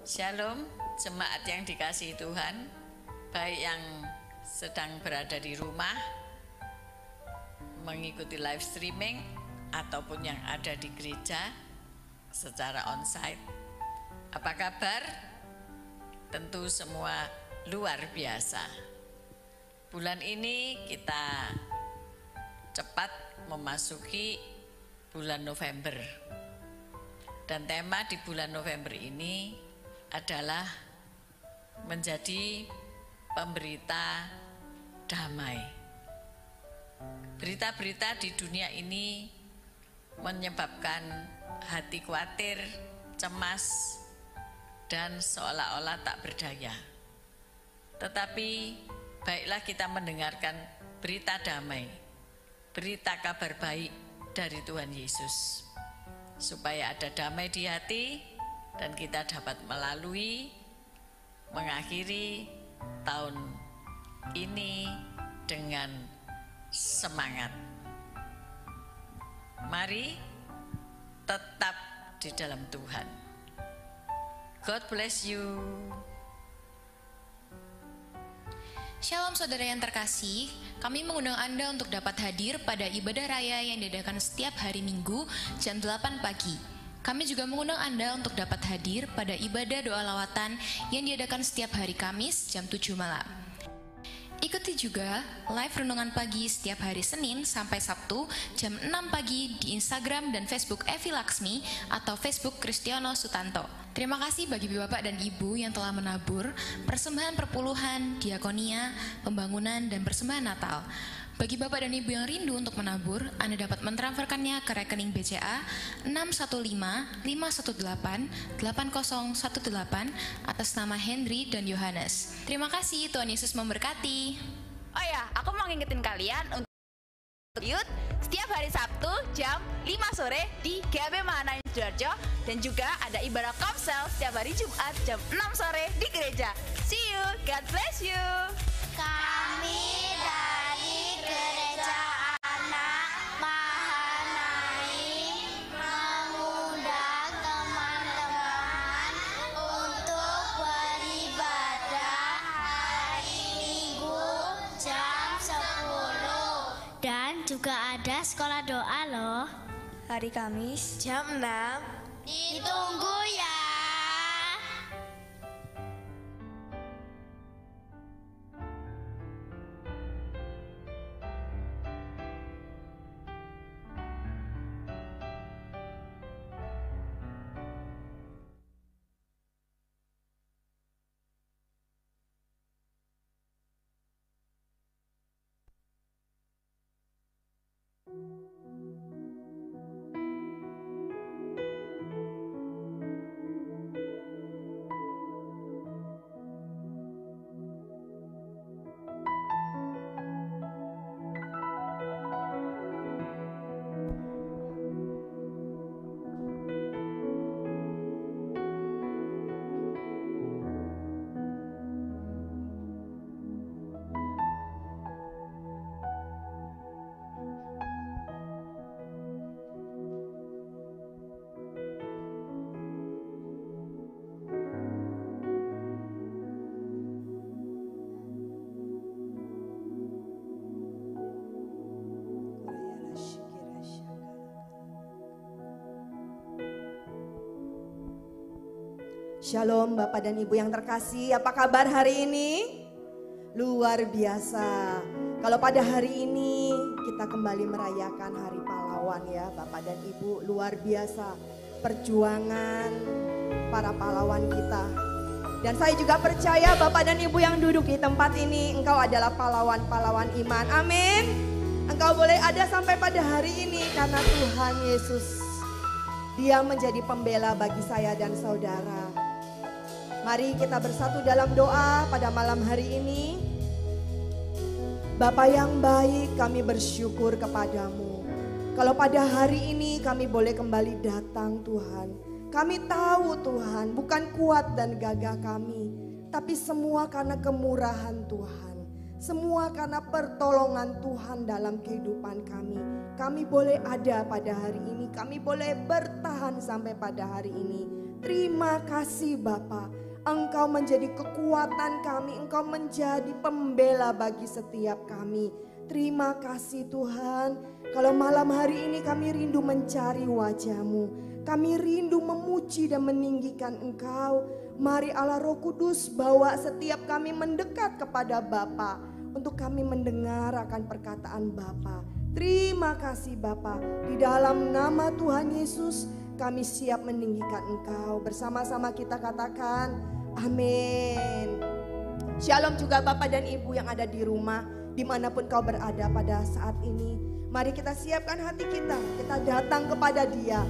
Shalom, jemaat yang dikasihi Tuhan, baik yang sedang berada di rumah, mengikuti live streaming, ataupun yang ada di gereja secara onsite. Apa kabar? Tentu semua luar biasa. Bulan ini kita cepat memasuki bulan November. Dan tema di bulan November ini adalah menjadi pemberita damai. Berita-berita di dunia ini menyebabkan hati khawatir, cemas, dan seolah-olah tak berdaya. Tetapi baiklah kita mendengarkan berita damai, berita kabar baik dari Tuhan Yesus, supaya ada damai di hati dan kita dapat mengakhiri tahun ini dengan semangat. Mari tetap di dalam Tuhan. God bless you. Shalom saudara yang terkasih, kami mengundang Anda untuk dapat hadir pada ibadah raya yang diadakan setiap hari Minggu jam 8 pagi. Kami juga mengundang Anda untuk dapat hadir pada ibadah doa lawatan yang diadakan setiap hari Kamis jam 7 malam. Ikuti juga live renungan pagi setiap hari Senin sampai Sabtu jam 6 pagi di Instagram dan Facebook Evi Laksmi atau Facebook Kristiono Sutanto. Terima kasih bagi Bapak dan Ibu yang telah menabur persembahan perpuluhan, diakonia, pembangunan, dan persembahan Natal. Bagi Bapak dan Ibu yang rindu untuk menabur, Anda dapat mentransferkannya ke rekening BCA 615-518-8018 atas nama Henry dan Yohanes. Terima kasih, Tuhan Yesus memberkati. Oh ya, aku mau ngingetin kalian untuk Youth setiap hari Sabtu jam 5 sore di GAB Mahanaim Sidoarjo, dan juga ada ibadah Komsel setiap hari Jumat jam 6 sore di gereja. See you, God bless you. Kami dari Gereja Anak Mahanaim mengundang teman-teman untuk beribadah hari Minggu jam 10. Dan juga ada sekolah doa loh. Hari Kamis jam 6. Ditunggu ya. Shalom Bapak dan Ibu yang terkasih, apa kabar hari ini? Luar biasa. Kalau pada hari ini kita kembali merayakan Hari Pahlawan ya Bapak dan Ibu, luar biasa perjuangan para pahlawan kita. Dan saya juga percaya Bapak dan Ibu yang duduk di tempat ini, engkau adalah pahlawan-pahlawan iman, amin. Engkau boleh ada sampai pada hari ini karena Tuhan Yesus, Dia menjadi pembela bagi saya dan saudara. Mari kita bersatu dalam doa pada malam hari ini. Bapa yang baik, kami bersyukur kepadamu. Kalau pada hari ini kami boleh kembali datang Tuhan. Kami tahu Tuhan, bukan kuat dan gagah kami, tapi semua karena kemurahan Tuhan. Semua karena pertolongan Tuhan dalam kehidupan kami. Kami boleh ada pada hari ini, kami boleh bertahan sampai pada hari ini. Terima kasih Bapa, Engkau menjadi kekuatan kami, Engkau menjadi pembela bagi setiap kami. Terima kasih Tuhan, kalau malam hari ini kami rindu mencari wajah-Mu, kami rindu memuji dan meninggikan Engkau. Mari Allah Roh Kudus bawa setiap kami mendekat kepada Bapa, untuk kami mendengar akan perkataan Bapa. Terima kasih Bapa, di dalam nama Tuhan Yesus kami siap meninggikan Engkau. Bersama-sama kita katakan amin. Shalom juga Bapak dan Ibu yang ada di rumah, dimanapun kau berada pada saat ini. Mari kita siapkan hati kita, kita datang kepada Dia,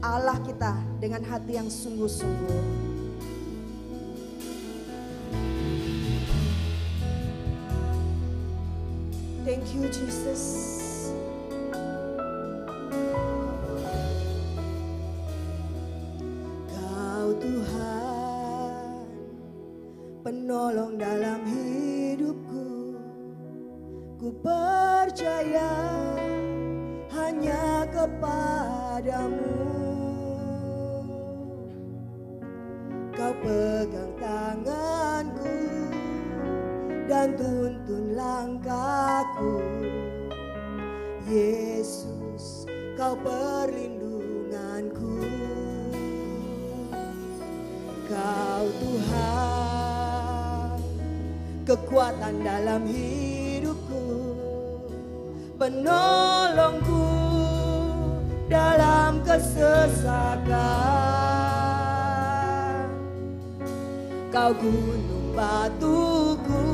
Allah kita, dengan hati yang sungguh-sungguh. Thank you Jesus. Kau Tuhan, penolong dalam hidupku. Ku percaya hanya kepadamu. Kau pegang tanganku dan tuntun langkahku. Yesus, Kau perlindunganku. Kau Tuhan, kekuatan dalam hidupku, penolongku dalam kesesakan. Kau gunung batuku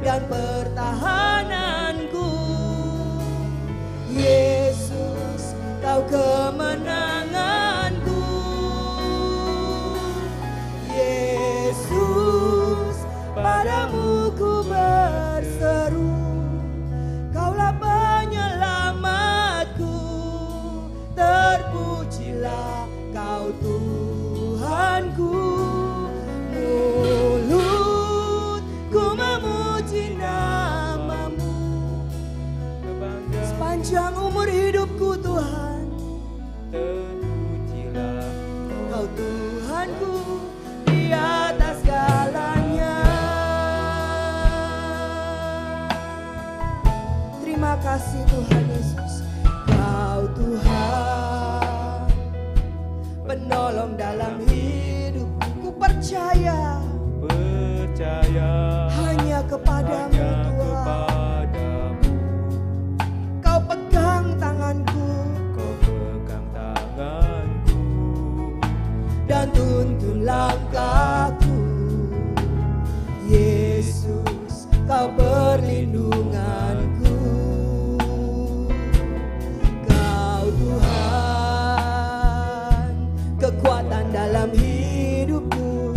dan pertahananku. Yesus, Kau kemenanganku. Yesus, padamu ku berseru. Kaulah penyelamatku. Terpujilah Kau Tuhanku. Mulutku memuji nama-Mu sepanjang umur hidupku Tuhan. Terpujilah Kau Tuhanku di atas segalanya. Terima kasih Tuhan Yesus. Kau Tuhan, penolong dalam hidupku. Ku percaya hanya kepadamu Tuhan. Kau pegang tanganku dan tuntun langkahku. Yesus, Kau perlindunganku. Kau Tuhan, kekuatan dalam hidupku,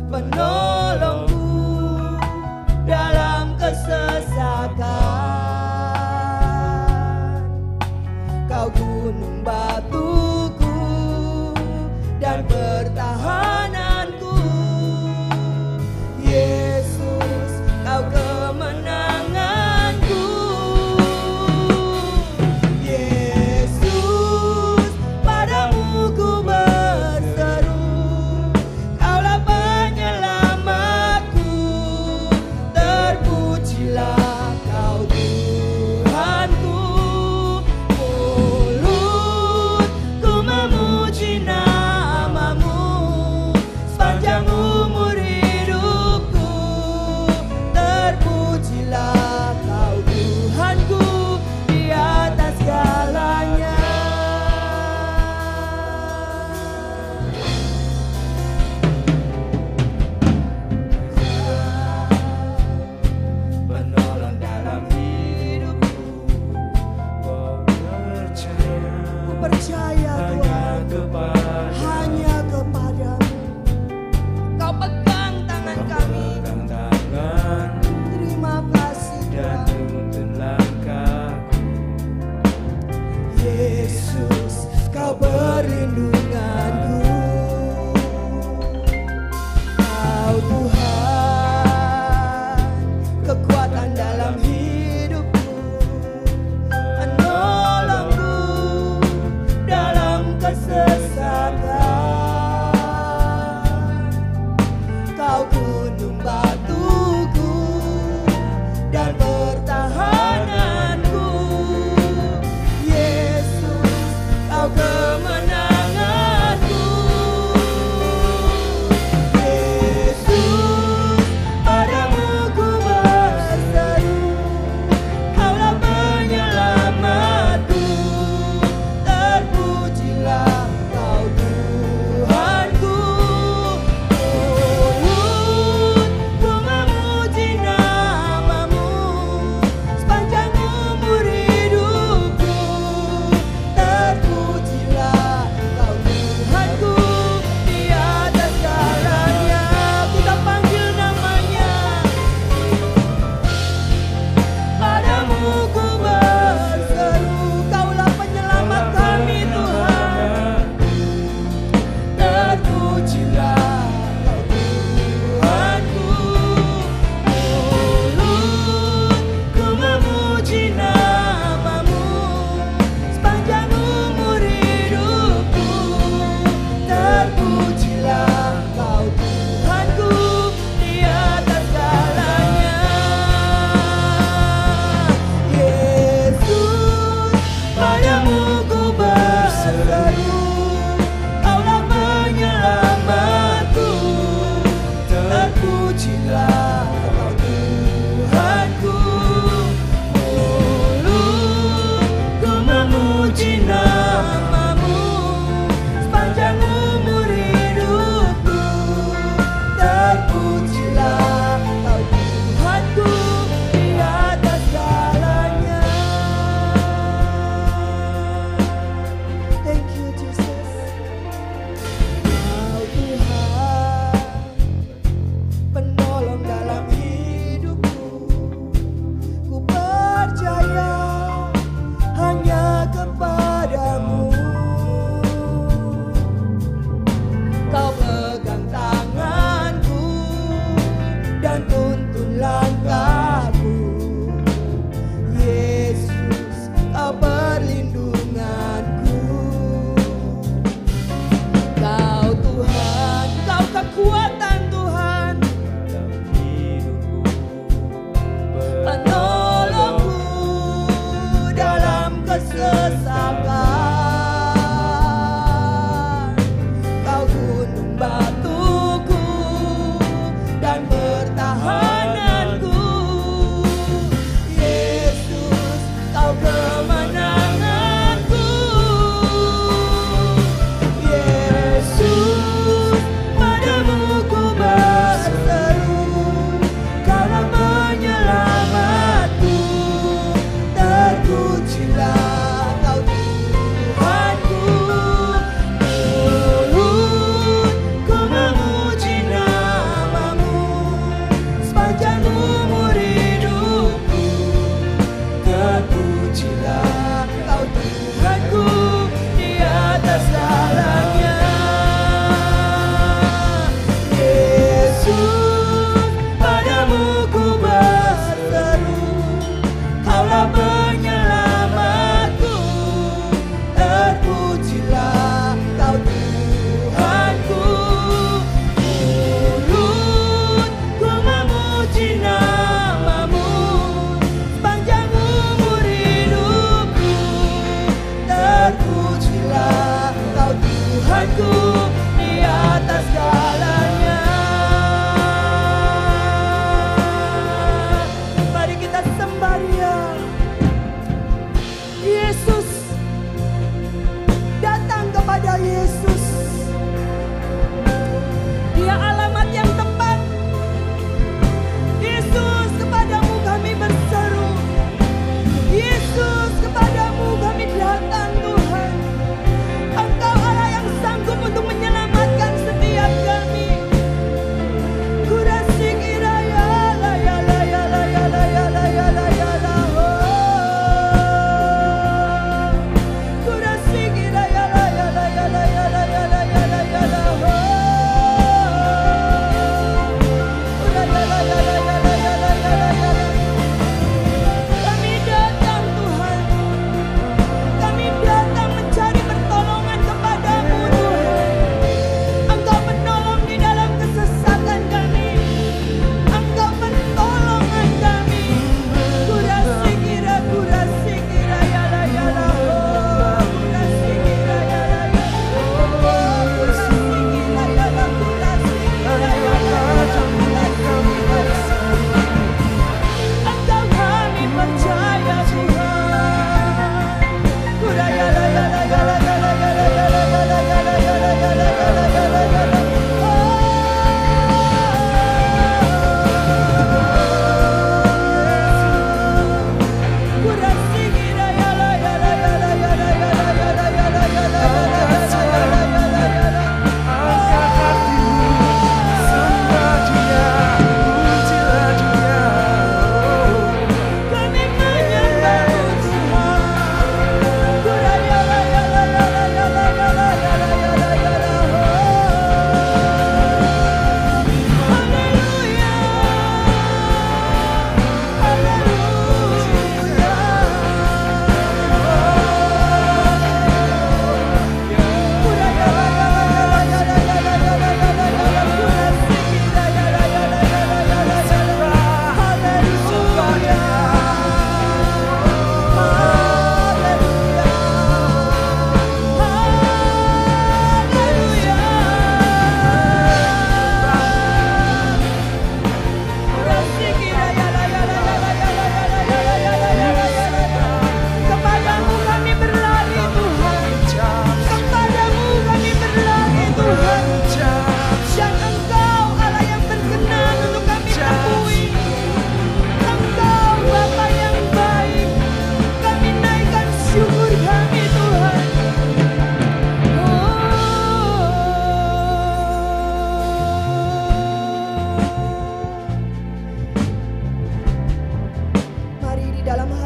penolongku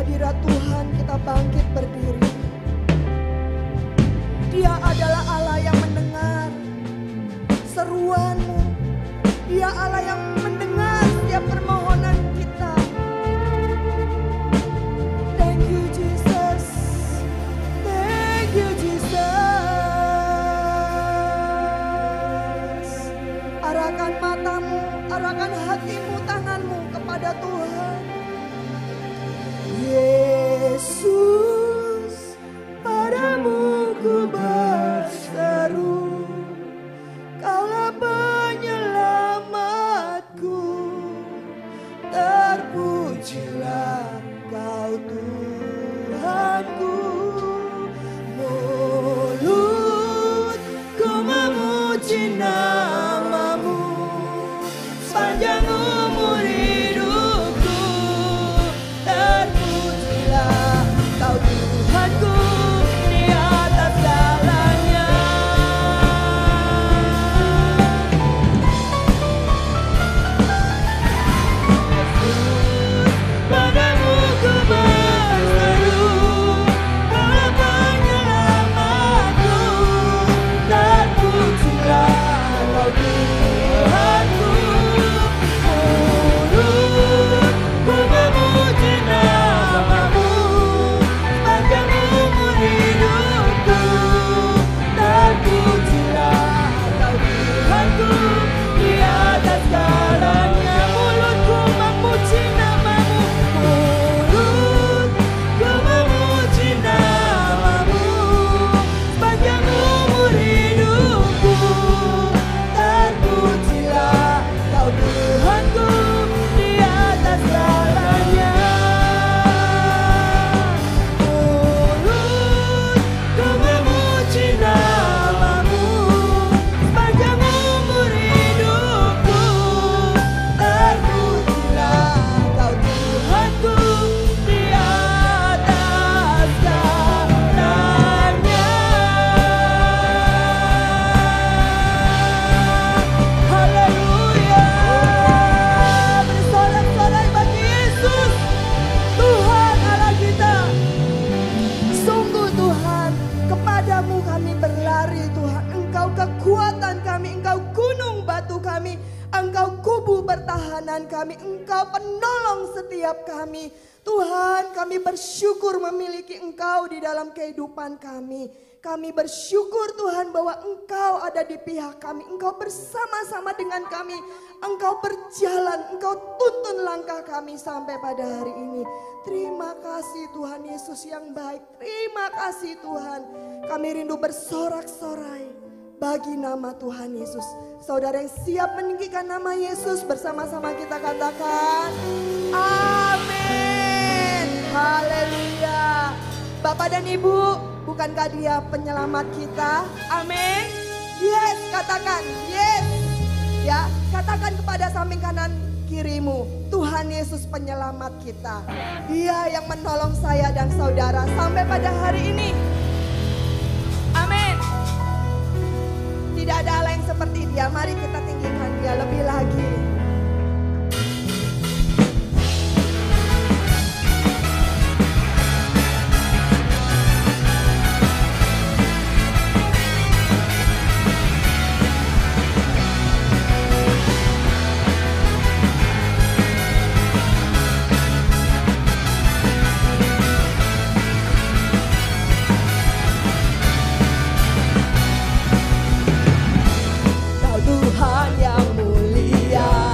hadirat Tuhan kita bangkit berdiri. Dia adalah Allah yang mendengar seruanmu. Dia Allah yang mendengar setiap permohonan kita. Thank you Jesus. Thank you Jesus. Arahkan matamu, arahkan hatimu, tanganmu kepada Tuhan. Yesus, padamu ku berseru, Kaulah penyelamatku, terpujilah Kau Tuhanku. Mulutku memuji namamu sepanjang umur hidupku, terpujilah Kau Tuhanku di atas segalanya. Padamu ku berseru, Kaulah penyelamatku, terpujilah Kau Tuhanku. Mulutku memuji namamu sepanjang umur hidupku, terpujilah Kau Tuhanku di atas segalanya. Mulutku memuji namamu, mulutku memuji namamu sepanjang umur hidupku, terpujilah Kau Tuhanku di atas segalanya. Mulutku memuji namamu sepanjang umur hidupku, terpujilah Kau Tuhanku di atas segalanya. Haleluya. Bersorak-sorai bagi Yesus, Tuhan Allah kita. Sungguh Tuhan, kepadamu kami berlari Tuhan. Engkau kekuatan kami, Engkau gunung batu kami, Engkau kubu pertahanan kami, Engkau penolong setiap kami. Tuhan, kami bersyukur memiliki Engkau di dalam kehidupan kami. Kami bersyukur Tuhan bahwa Engkau ada di pihak kami, Engkau bersama-sama dengan kami, Engkau berjalan, Engkau tuntun langkah kami sampai pada hari ini. Terima kasih Tuhan Yesus yang baik, terima kasih Tuhan. Kami rindu bersorak-sorai bagi nama Tuhan Yesus. Saudara yang siap meninggikan nama Yesus, bersama-sama kita katakan amin. Haleluya. Bapak dan Ibu, bukankah Dia penyelamat kita? Amin. Yes, katakan yes. Ya, katakan kepada samping kanan kirimu, Tuhan Yesus penyelamat kita. Dia yang menolong saya dan saudara sampai pada hari ini. Amin. Tidak ada Allah yang seperti Dia. Mari kita tinggikan Dia lebih lagi. Tuhan yang mulia,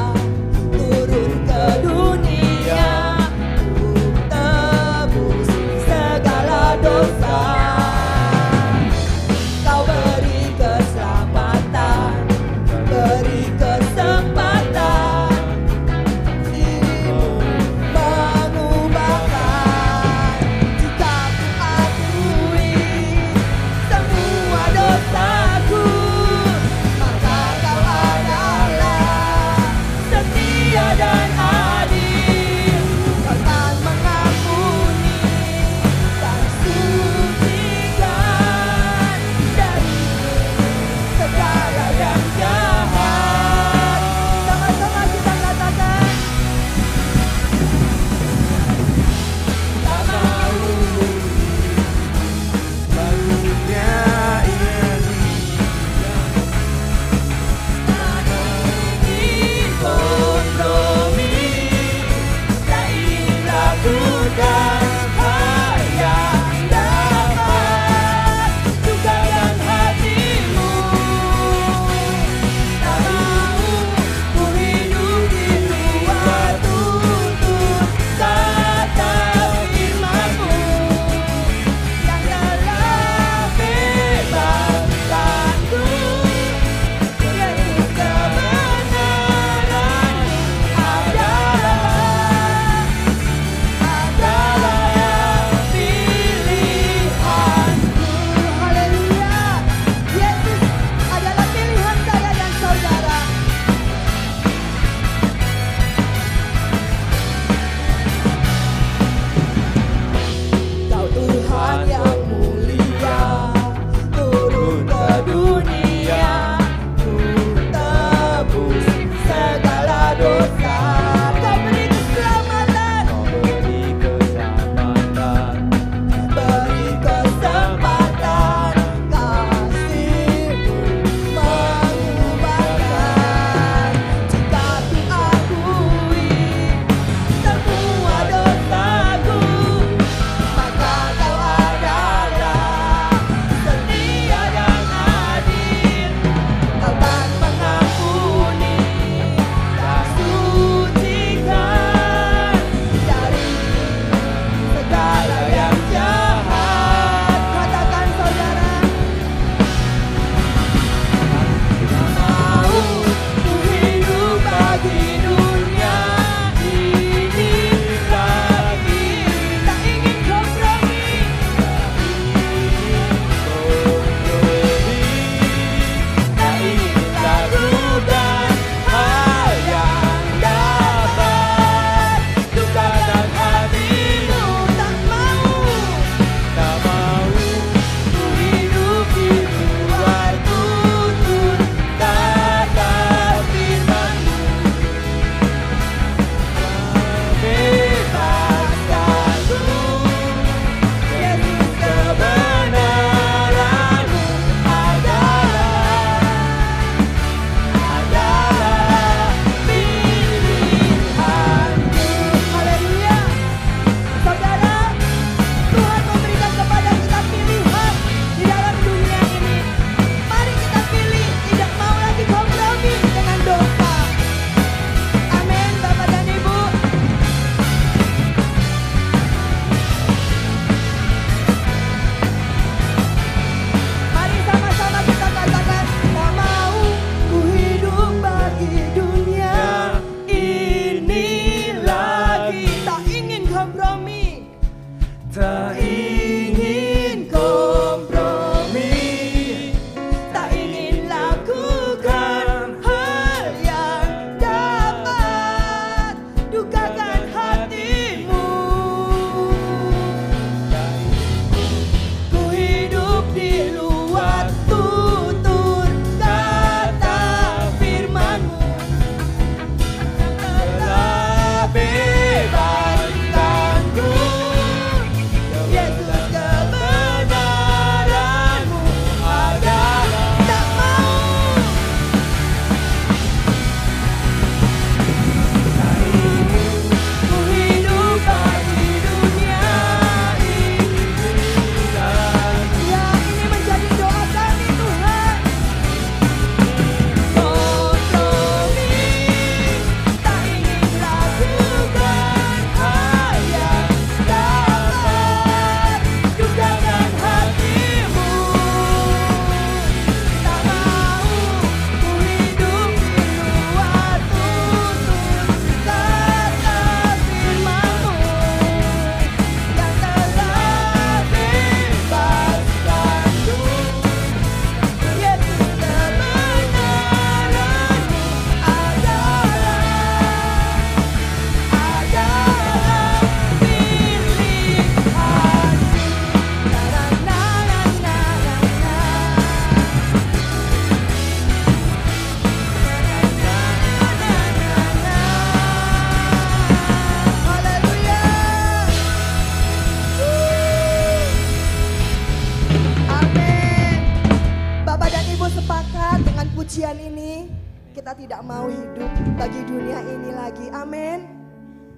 bagi dunia ini lagi. Amin.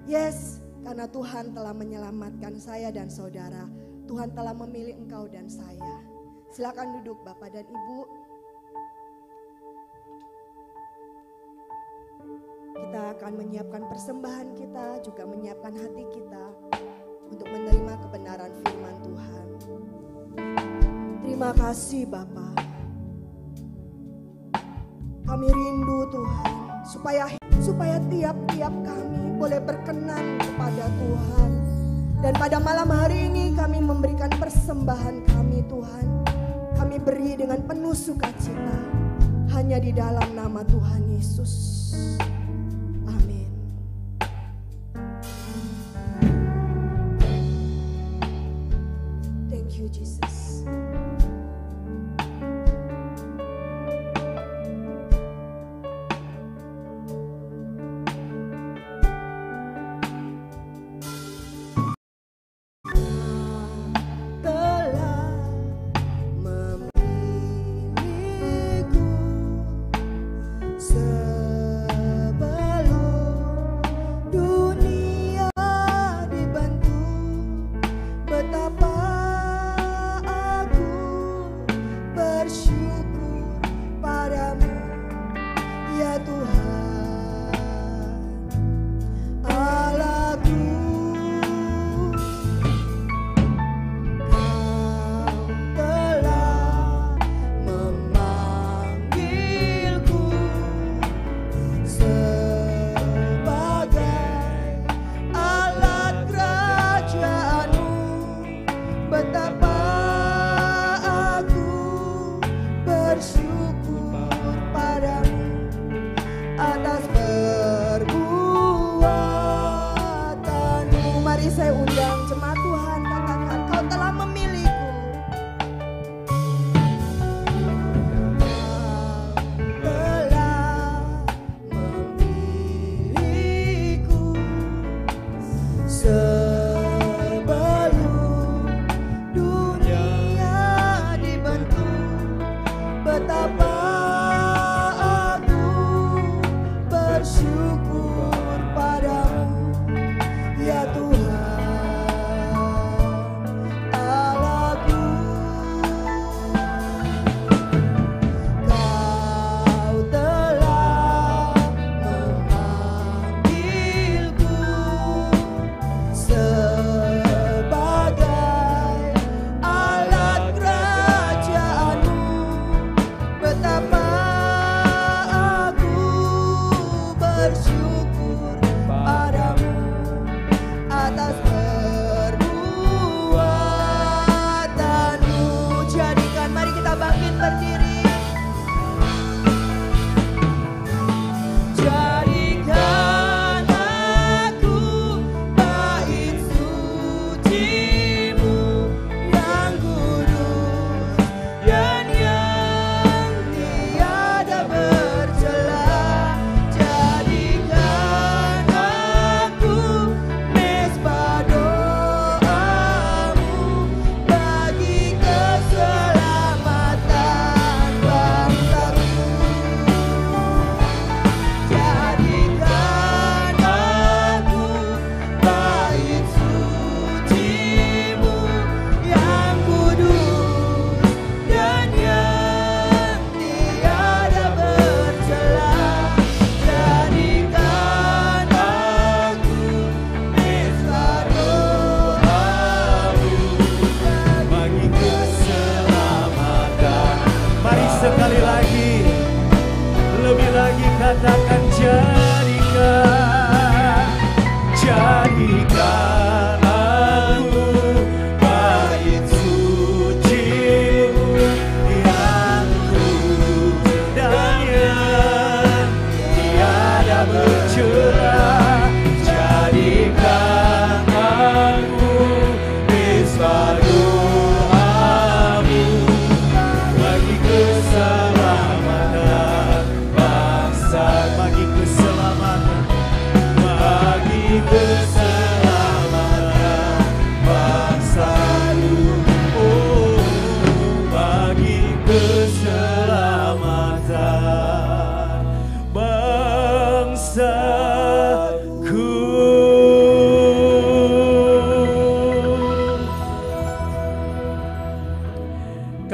Yes, karena Tuhan telah menyelamatkan saya dan saudara. Tuhan telah memilih engkau dan saya. Silakan duduk Bapak dan Ibu. Kita akan menyiapkan persembahan kita, juga menyiapkan hati kita untuk menerima kebenaran firman Tuhan. Terima kasih Bapa. Kami rindu Tuhan supaya tiap-tiap kami boleh berkenan kepada Tuhan. Dan pada malam hari ini kami memberikan persembahan kami Tuhan. Kami beri dengan penuh sukacita hanya di dalam nama Tuhan Yesus. Amin. Thank you Jesus.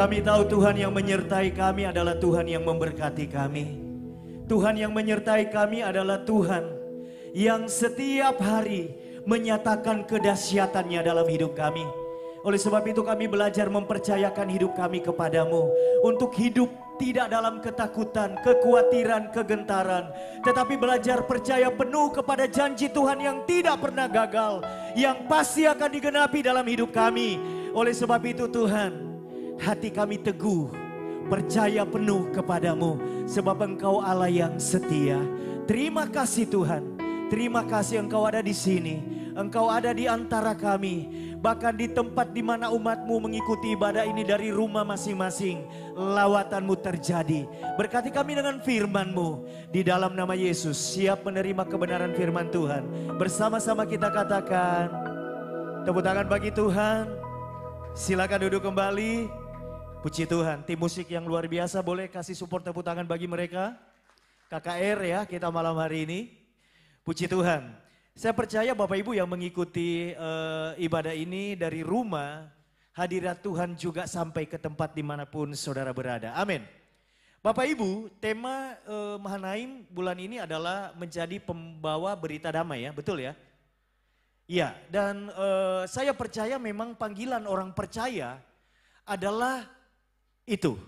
kami tahu Tuhan yang menyertai kami adalah Tuhan yang memberkati kami. Tuhan yang menyertai kami adalah Tuhan yang setiap hari menyatakan kedahsyatannya dalam hidup kami. Oleh sebab itu kami belajar mempercayakan hidup kami kepadamu. Untuk hidup tidak dalam ketakutan, kekhawatiran, kegentaran. Tetapi belajar percaya penuh kepada janji Tuhan yang tidak pernah gagal. Yang pasti akan digenapi dalam hidup kami. Oleh sebab itu Tuhan, hati kami teguh, percaya penuh kepadamu. Sebab Engkau Allah yang setia. Terima kasih Tuhan. Terima kasih Engkau ada di sini. Engkau ada di antara kami. Bahkan di tempat di mana umatmu mengikuti ibadah ini dari rumah masing-masing. Lawatanmu terjadi. Berkati kami dengan firman-Mu. Di dalam nama Yesus siap menerima kebenaran firman Tuhan. Bersama-sama kita katakan. Tepuk tangan bagi Tuhan. Silakan duduk kembali. Puji Tuhan. Tim musik yang luar biasa boleh kasih support tepuk tangan bagi mereka. KKR ya kita malam hari ini. Puji Tuhan. Saya percaya Bapak Ibu yang mengikuti ibadah ini dari rumah, hadirat Tuhan juga sampai ke tempat dimanapun saudara berada. Amin. Bapak Ibu, tema Mahanaim bulan ini adalah menjadi pembawa berita damai ya, betul ya? Iya, dan saya percaya memang panggilan orang percaya adalah itu,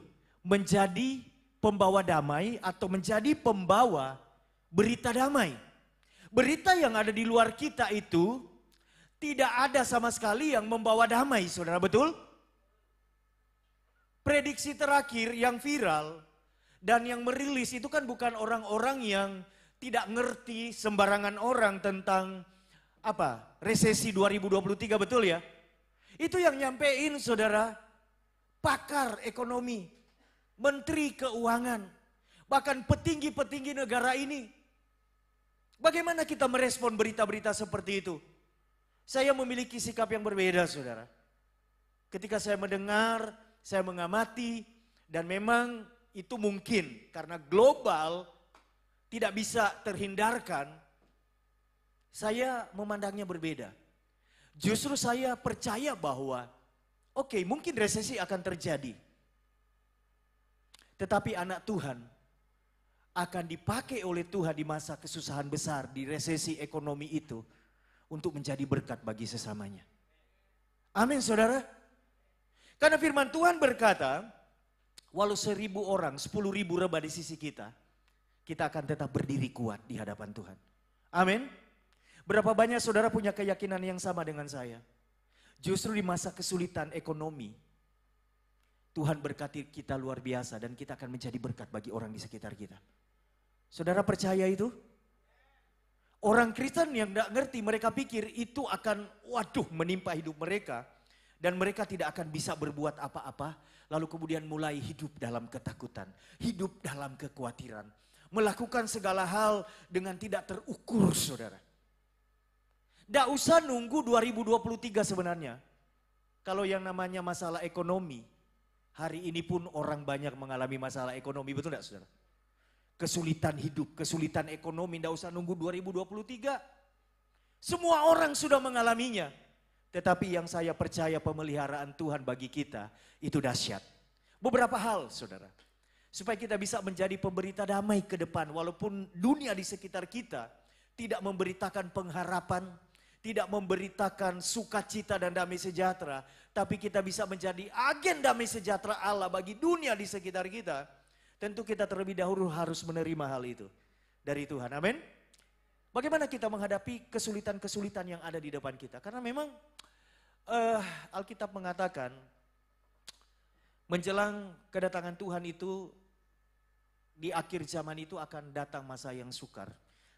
menjadi pembawa damai atau menjadi pembawa berita damai. Berita yang ada di luar kita itu tidak ada sama sekali yang membawa damai, saudara, betul? Prediksi terakhir yang viral dan yang merilis itu kan bukan orang-orang yang tidak ngerti sembarangan orang tentang resesi 2023, betul ya? Itu yang nyampein saudara, pakar ekonomi, menteri keuangan, bahkan petinggi-petinggi negara ini. Bagaimana kita merespon berita-berita seperti itu? Saya memiliki sikap yang berbeda saudara. Ketika saya mendengar, saya mengamati, dan memang itu mungkin karena global tidak bisa terhindarkan, saya memandangnya berbeda. Justru saya percaya bahwa mungkin resesi akan terjadi. Tetapi anak Tuhan akan dipakai oleh Tuhan di masa kesusahan besar, di resesi ekonomi itu, untuk menjadi berkat bagi sesamanya. Amin saudara. Karena firman Tuhan berkata, walau 1.000 orang, 10.000 rebah di sisi kita, kita akan tetap berdiri kuat di hadapan Tuhan. Amin. Berapa banyak saudara punya keyakinan yang sama dengan saya? Justru di masa kesulitan ekonomi, Tuhan berkati kita luar biasa dan kita akan menjadi berkat bagi orang di sekitar kita. Saudara percaya itu? Orang Kristen yang tidak ngerti, mereka pikir itu akan menimpa hidup mereka. Dan mereka tidak akan bisa berbuat apa-apa. Lalu kemudian mulai hidup dalam ketakutan. Hidup dalam kekhawatiran. Melakukan segala hal dengan tidak terukur saudara. Tidak usah nunggu 2023 sebenarnya. Kalau yang namanya masalah ekonomi. Hari ini pun orang banyak mengalami masalah ekonomi, betul tidak saudara? Kesulitan hidup, kesulitan ekonomi, tidak usah nunggu 2023. Semua orang sudah mengalaminya. Tetapi yang saya percaya pemeliharaan Tuhan bagi kita itu dahsyat. Beberapa hal saudara. Supaya kita bisa menjadi pemberita damai ke depan. Walaupun dunia di sekitar kita tidak memberitakan pengharapan, tidak memberitakan sukacita dan damai sejahtera. Tapi kita bisa menjadi agen damai sejahtera Allah bagi dunia di sekitar kita. Tentu kita terlebih dahulu harus menerima hal itu dari Tuhan. Amin. Bagaimana kita menghadapi kesulitan-kesulitan yang ada di depan kita? Karena memang Alkitab mengatakan menjelang kedatangan Tuhan itu di akhir zaman itu akan datang masa yang sukar.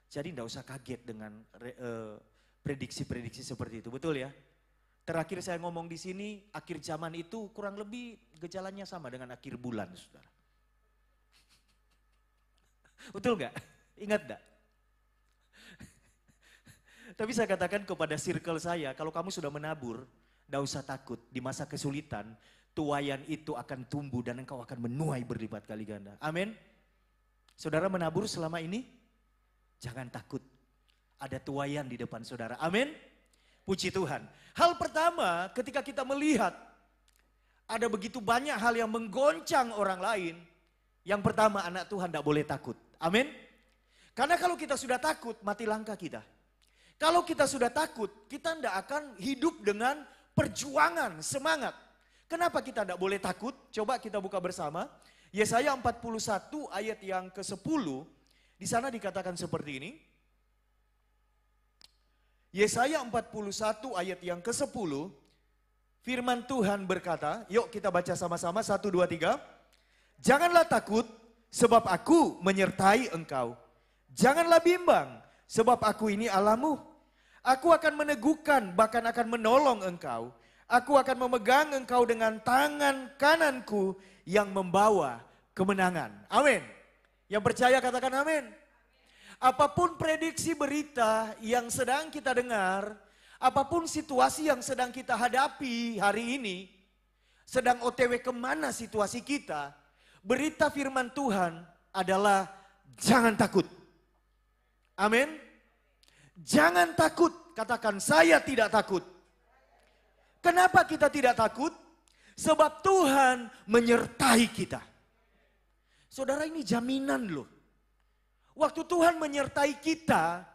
Jadi tidak usah kaget dengan prediksi-prediksi seperti itu, betul ya? Terakhir saya ngomong di sini, akhir zaman itu kurang lebih gejalanya sama dengan akhir bulan, saudara. Betul nggak? Ingat nggak? Tapi saya katakan kepada circle saya, kalau kamu sudah menabur, tidak usah takut. Di masa kesulitan, tuaian itu akan tumbuh dan engkau akan menuai berlipat kali ganda. Amin. Saudara menabur selama ini, jangan takut. Ada tuaian di depan saudara. Amin. Puji Tuhan. Hal pertama ketika kita melihat ada begitu banyak hal yang menggoncang orang lain. Yang pertama, anak Tuhan tidak boleh takut. Amin. Karena kalau kita sudah takut, mati langkah kita. Kalau kita sudah takut, kita tidak akan hidup dengan perjuangan, semangat. Kenapa kita tidak boleh takut? Coba kita buka bersama. Yesaya 41 ayat yang ke-10. Di sana dikatakan seperti ini. Yesaya 41 ayat yang ke-10. Firman Tuhan berkata, yuk kita baca sama-sama, 1, 2, 3. Janganlah takut, sebab aku menyertai engkau. Janganlah bimbang, sebab aku ini Allahmu. Aku akan meneguhkan, bahkan akan menolong engkau. Aku akan memegang engkau dengan tangan kananku yang membawa kemenangan. Amin. Yang percaya katakan amin. Apapun prediksi berita yang sedang kita dengar, apapun situasi yang sedang kita hadapi hari ini, sedang OTW kemana situasi kita, berita firman Tuhan adalah jangan takut. Amin. Jangan takut, katakan saya tidak takut. Kenapa kita tidak takut? Sebab Tuhan menyertai kita. Saudara, ini jaminan loh. Waktu Tuhan menyertai kita,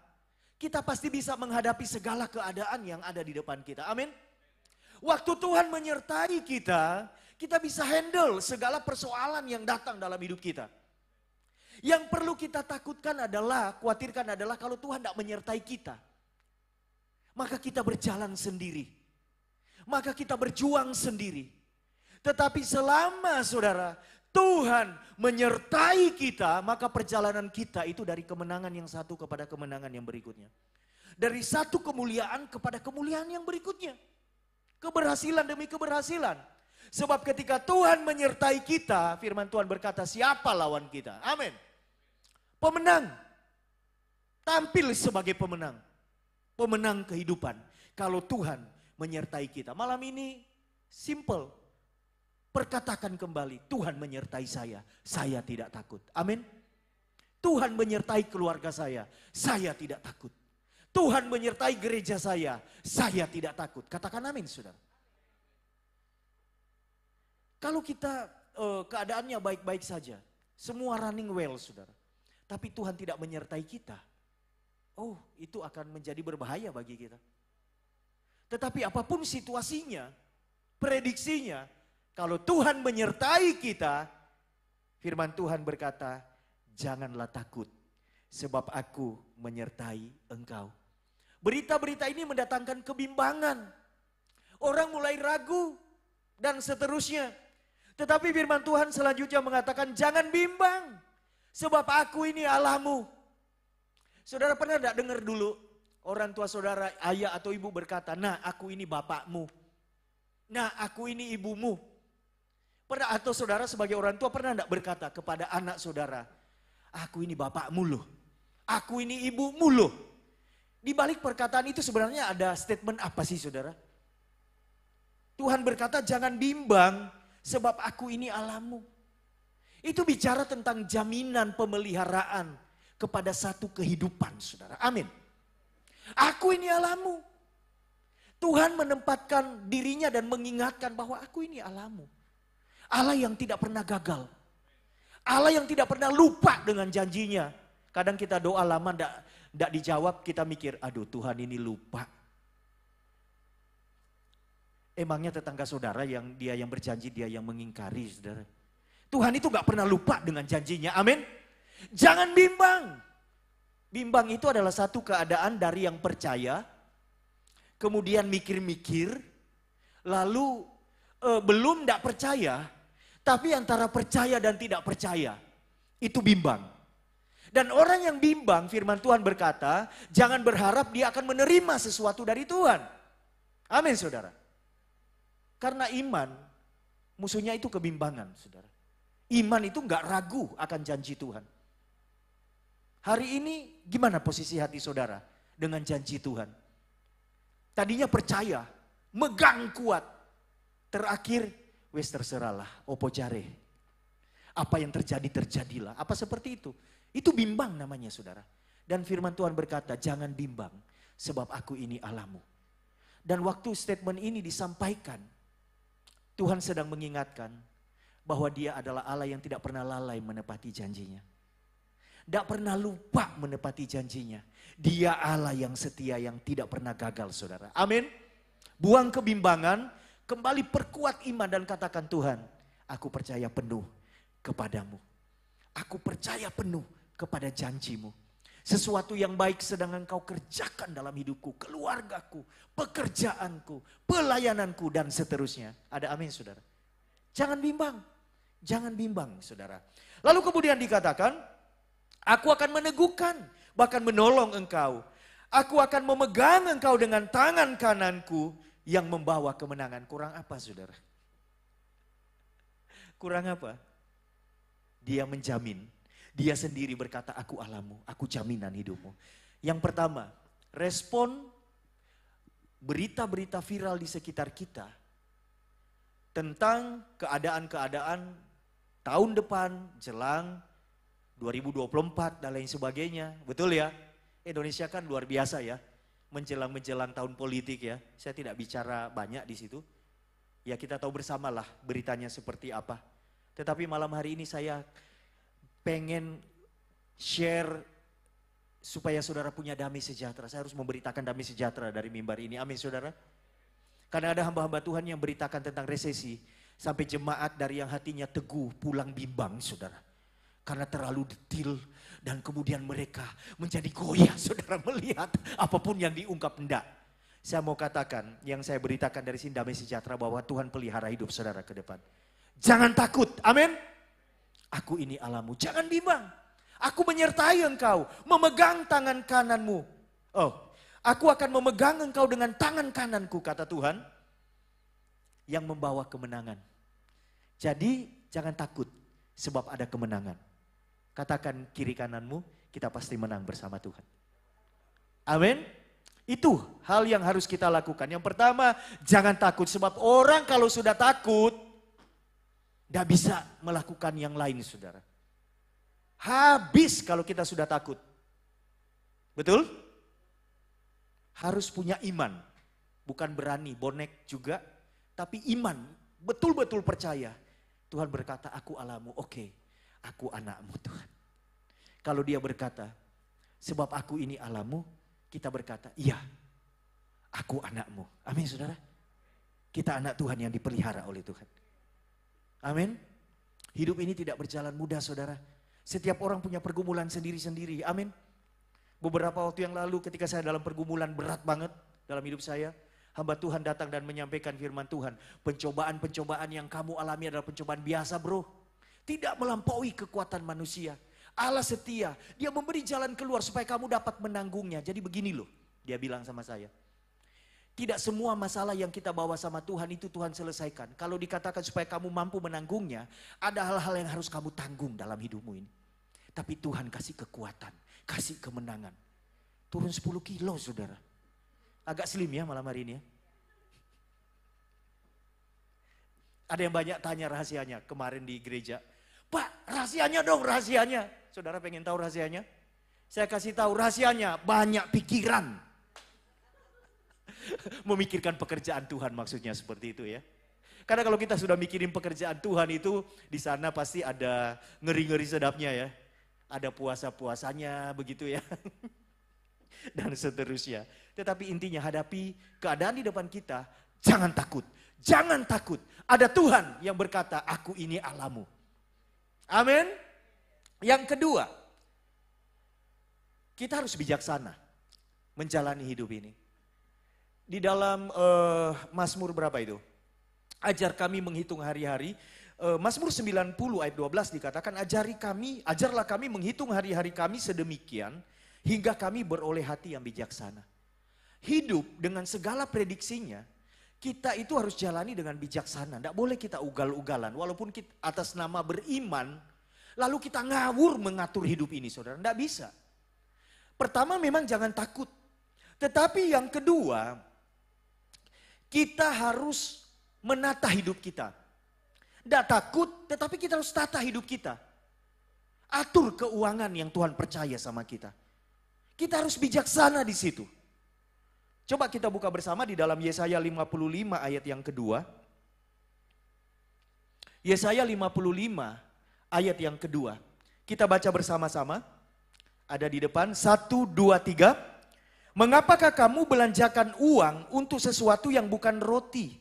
kita pasti bisa menghadapi segala keadaan yang ada di depan kita. Amin. Waktu Tuhan menyertai kita, kita bisa handle segala persoalan yang datang dalam hidup kita. Yang perlu kita takutkan adalah, khawatirkan adalah kalau Tuhan tidak menyertai kita. Maka kita berjalan sendiri. Maka kita berjuang sendiri. Tetapi selama saudara, Tuhan menyertai kita, maka perjalanan kita itu dari kemenangan yang satu kepada kemenangan yang berikutnya. Dari satu kemuliaan kepada kemuliaan yang berikutnya. Keberhasilan demi keberhasilan. Sebab ketika Tuhan menyertai kita, firman Tuhan berkata, siapa lawan kita? Amin. Pemenang. Tampil sebagai pemenang. Pemenang kehidupan. Kalau Tuhan menyertai kita. Malam ini simple. Perkatakan kembali, Tuhan menyertai saya tidak takut. Amin. Tuhan menyertai keluarga saya tidak takut. Tuhan menyertai gereja saya tidak takut. Katakan amin, saudara. Kalau kita keadaannya baik-baik saja, semua running well, saudara. Tapi Tuhan tidak menyertai kita. Oh, itu akan menjadi berbahaya bagi kita. Tetapi apapun situasinya, prediksinya, kalau Tuhan menyertai kita, firman Tuhan berkata, janganlah takut, sebab aku menyertai engkau. Berita-berita ini mendatangkan kebimbangan. Orang mulai ragu dan seterusnya. Tetapi firman Tuhan selanjutnya mengatakan, jangan bimbang, sebab aku ini Allahmu. Saudara pernah tidak dengar dulu orang tua saudara, ayah atau ibu berkata, nah aku ini bapakmu. Nah aku ini ibumu. Pernah atau saudara sebagai orang tua pernah tidak berkata kepada anak saudara, aku ini bapakmu loh, aku ini ibumu loh. Di balik perkataan itu sebenarnya ada statement apa sih saudara? Tuhan berkata jangan bimbang sebab aku ini Allahmu. Itu bicara tentang jaminan pemeliharaan kepada satu kehidupan saudara. Amin. Aku ini Allahmu. Tuhan menempatkan dirinya dan mengingatkan bahwa aku ini Allahmu. Allah yang tidak pernah gagal. Allah yang tidak pernah lupa dengan janjinya. Kadang kita doa lama tidak dijawab, kita mikir, aduh Tuhan ini lupa. Emangnya tetangga saudara yang dia yang berjanji, dia yang mengingkari saudara. Tuhan itu gak pernah lupa dengan janjinya, amin. Jangan bimbang. Bimbang itu adalah satu keadaan dari yang percaya, kemudian mikir-mikir, lalu belum tidak percaya, tapi antara percaya dan tidak percaya, itu bimbang. Dan orang yang bimbang, firman Tuhan berkata, jangan berharap dia akan menerima sesuatu dari Tuhan. Amin saudara. Karena iman, musuhnya itu kebimbangan saudara. Iman itu gak ragu akan janji Tuhan. Hari ini gimana posisi hati saudara dengan janji Tuhan? Tadinya percaya, megang kuat. Terakhir, wes terserahlah, opo jare. Apa yang terjadi, terjadilah. Apa seperti itu? Itu bimbang namanya saudara. Dan firman Tuhan berkata, jangan bimbang sebab aku ini Allahmu. Dan waktu statement ini disampaikan, Tuhan sedang mengingatkan bahwa Dia adalah Allah yang tidak pernah lalai menepati janjinya. Tidak pernah lupa menepati janjinya. Dia Allah yang setia yang tidak pernah gagal, saudara. Amin. Buang kebimbangan, kembali perkuat iman dan katakan, Tuhan, aku percaya penuh kepadamu. Aku percaya penuh kepada janjimu. Sesuatu yang baik sedang engkau kerjakan dalam hidupku, keluargaku, pekerjaanku, pelayananku, dan seterusnya. Ada amin, saudara. Jangan bimbang. Jangan bimbang, saudara. Lalu kemudian dikatakan, aku akan meneguhkan, bahkan menolong engkau. Aku akan memegang engkau dengan tangan kananku yang membawa kemenangan. Kurang apa, saudara? Kurang apa? Dia menjamin. Dia sendiri berkata, aku Allahmu, aku jaminan hidupmu. Yang pertama, respon berita-berita viral di sekitar kita tentang keadaan-keadaan tahun depan, jelang 2024 dan lain sebagainya. Betul ya? Indonesia kan luar biasa ya. Menjelang tahun politik ya. Saya tidak bicara banyak di situ. Ya kita tahu bersamalah beritanya seperti apa. Tetapi malam hari ini saya pengen share supaya saudara punya damai sejahtera. Saya harus memberitakan damai sejahtera dari mimbar ini. Amin, saudara. Karena ada hamba-hamba Tuhan yang beritakan tentang resesi. Sampai jemaat dari yang hatinya teguh pulang bimbang, saudara. Karena terlalu detail dan kemudian mereka menjadi goyah, saudara, melihat apapun yang diungkap enggak. Saya mau katakan yang saya beritakan dari sini damai sejahtera bahwa Tuhan pelihara hidup saudara ke depan. Jangan takut, amin. Aku ini Allahmu, jangan bimbang. Aku menyertai engkau, memegang tangan kananmu. Oh, aku akan memegang engkau dengan tangan kananku, kata Tuhan. Yang membawa kemenangan. Jadi jangan takut sebab ada kemenangan. Katakan kiri kananmu, kita pasti menang bersama Tuhan. Amin. Itu hal yang harus kita lakukan. Yang pertama, jangan takut sebab orang kalau sudah takut, gak bisa melakukan yang lain, saudara. Habis kalau kita sudah takut. Betul? Harus punya iman. Bukan berani, bonek juga. Tapi iman, betul-betul percaya. Tuhan berkata, aku Allahmu, oke. Aku anakmu, Tuhan. Kalau dia berkata, sebab aku ini Allahmu, kita berkata, iya. Aku anakmu. Amin, saudara. Kita anak Tuhan yang dipelihara oleh Tuhan. Amin. Hidup ini tidak berjalan mudah, saudara. Setiap orang punya pergumulan sendiri-sendiri. Amin. Beberapa waktu yang lalu ketika saya dalam pergumulan berat banget dalam hidup saya, hamba Tuhan datang dan menyampaikan firman Tuhan. Pencobaan-pencobaan yang kamu alami adalah pencobaan biasa, bro. Tidak melampaui kekuatan manusia. Allah setia. Dia memberi jalan keluar supaya kamu dapat menanggungnya. Jadi begini loh, dia bilang sama saya. Tidak semua masalah yang kita bawa sama Tuhan itu Tuhan selesaikan. Kalau dikatakan supaya kamu mampu menanggungnya, ada hal-hal yang harus kamu tanggung dalam hidupmu ini. Tapi Tuhan kasih kekuatan, kasih kemenangan. Turun 10 kilo, saudara. Agak slim ya malam hari ini ya. Ada yang banyak tanya rahasianya kemarin di gereja. Pak, rahasianya dong, rahasianya. Saudara pengen tahu rahasianya? Saya kasih tahu rahasianya, banyak pikiran. Memikirkan pekerjaan Tuhan maksudnya seperti itu ya. Karena kalau kita sudah mikirin pekerjaan Tuhan itu, di sana pasti ada ngeri-ngeri sedapnya ya. Ada puasa-puasanya begitu ya. Dan seterusnya. Tetapi intinya hadapi keadaan di depan kita, jangan takut. Jangan takut. Ada Tuhan yang berkata, aku ini Allahmu. Amin. Yang kedua, kita harus bijaksana menjalani hidup ini. Di dalam Mazmur berapa itu? Ajar kami menghitung hari-hari. Mazmur 90 ayat 12 dikatakan, ajarlah kami menghitung hari-hari kami sedemikian hingga kami beroleh hati yang bijaksana. Hidup dengan segala prediksinya, kita itu harus jalani dengan bijaksana. Tidak boleh kita ugal-ugalan, walaupun kita atas nama beriman, lalu kita ngawur mengatur hidup ini, saudara. Tidak bisa. Pertama memang jangan takut. Tetapi yang kedua, kita harus menata hidup kita. Tidak takut, tetapi kita harus tata hidup kita. Atur keuangan yang Tuhan percaya sama kita. Kita harus bijaksana di situ. Coba kita buka bersama di dalam Yesaya 55 ayat yang kedua. Yesaya 55 ayat yang kedua. Kita baca bersama-sama. Ada di depan, 1, 2, 3. Mengapakah kamu belanjakan uang untuk sesuatu yang bukan roti?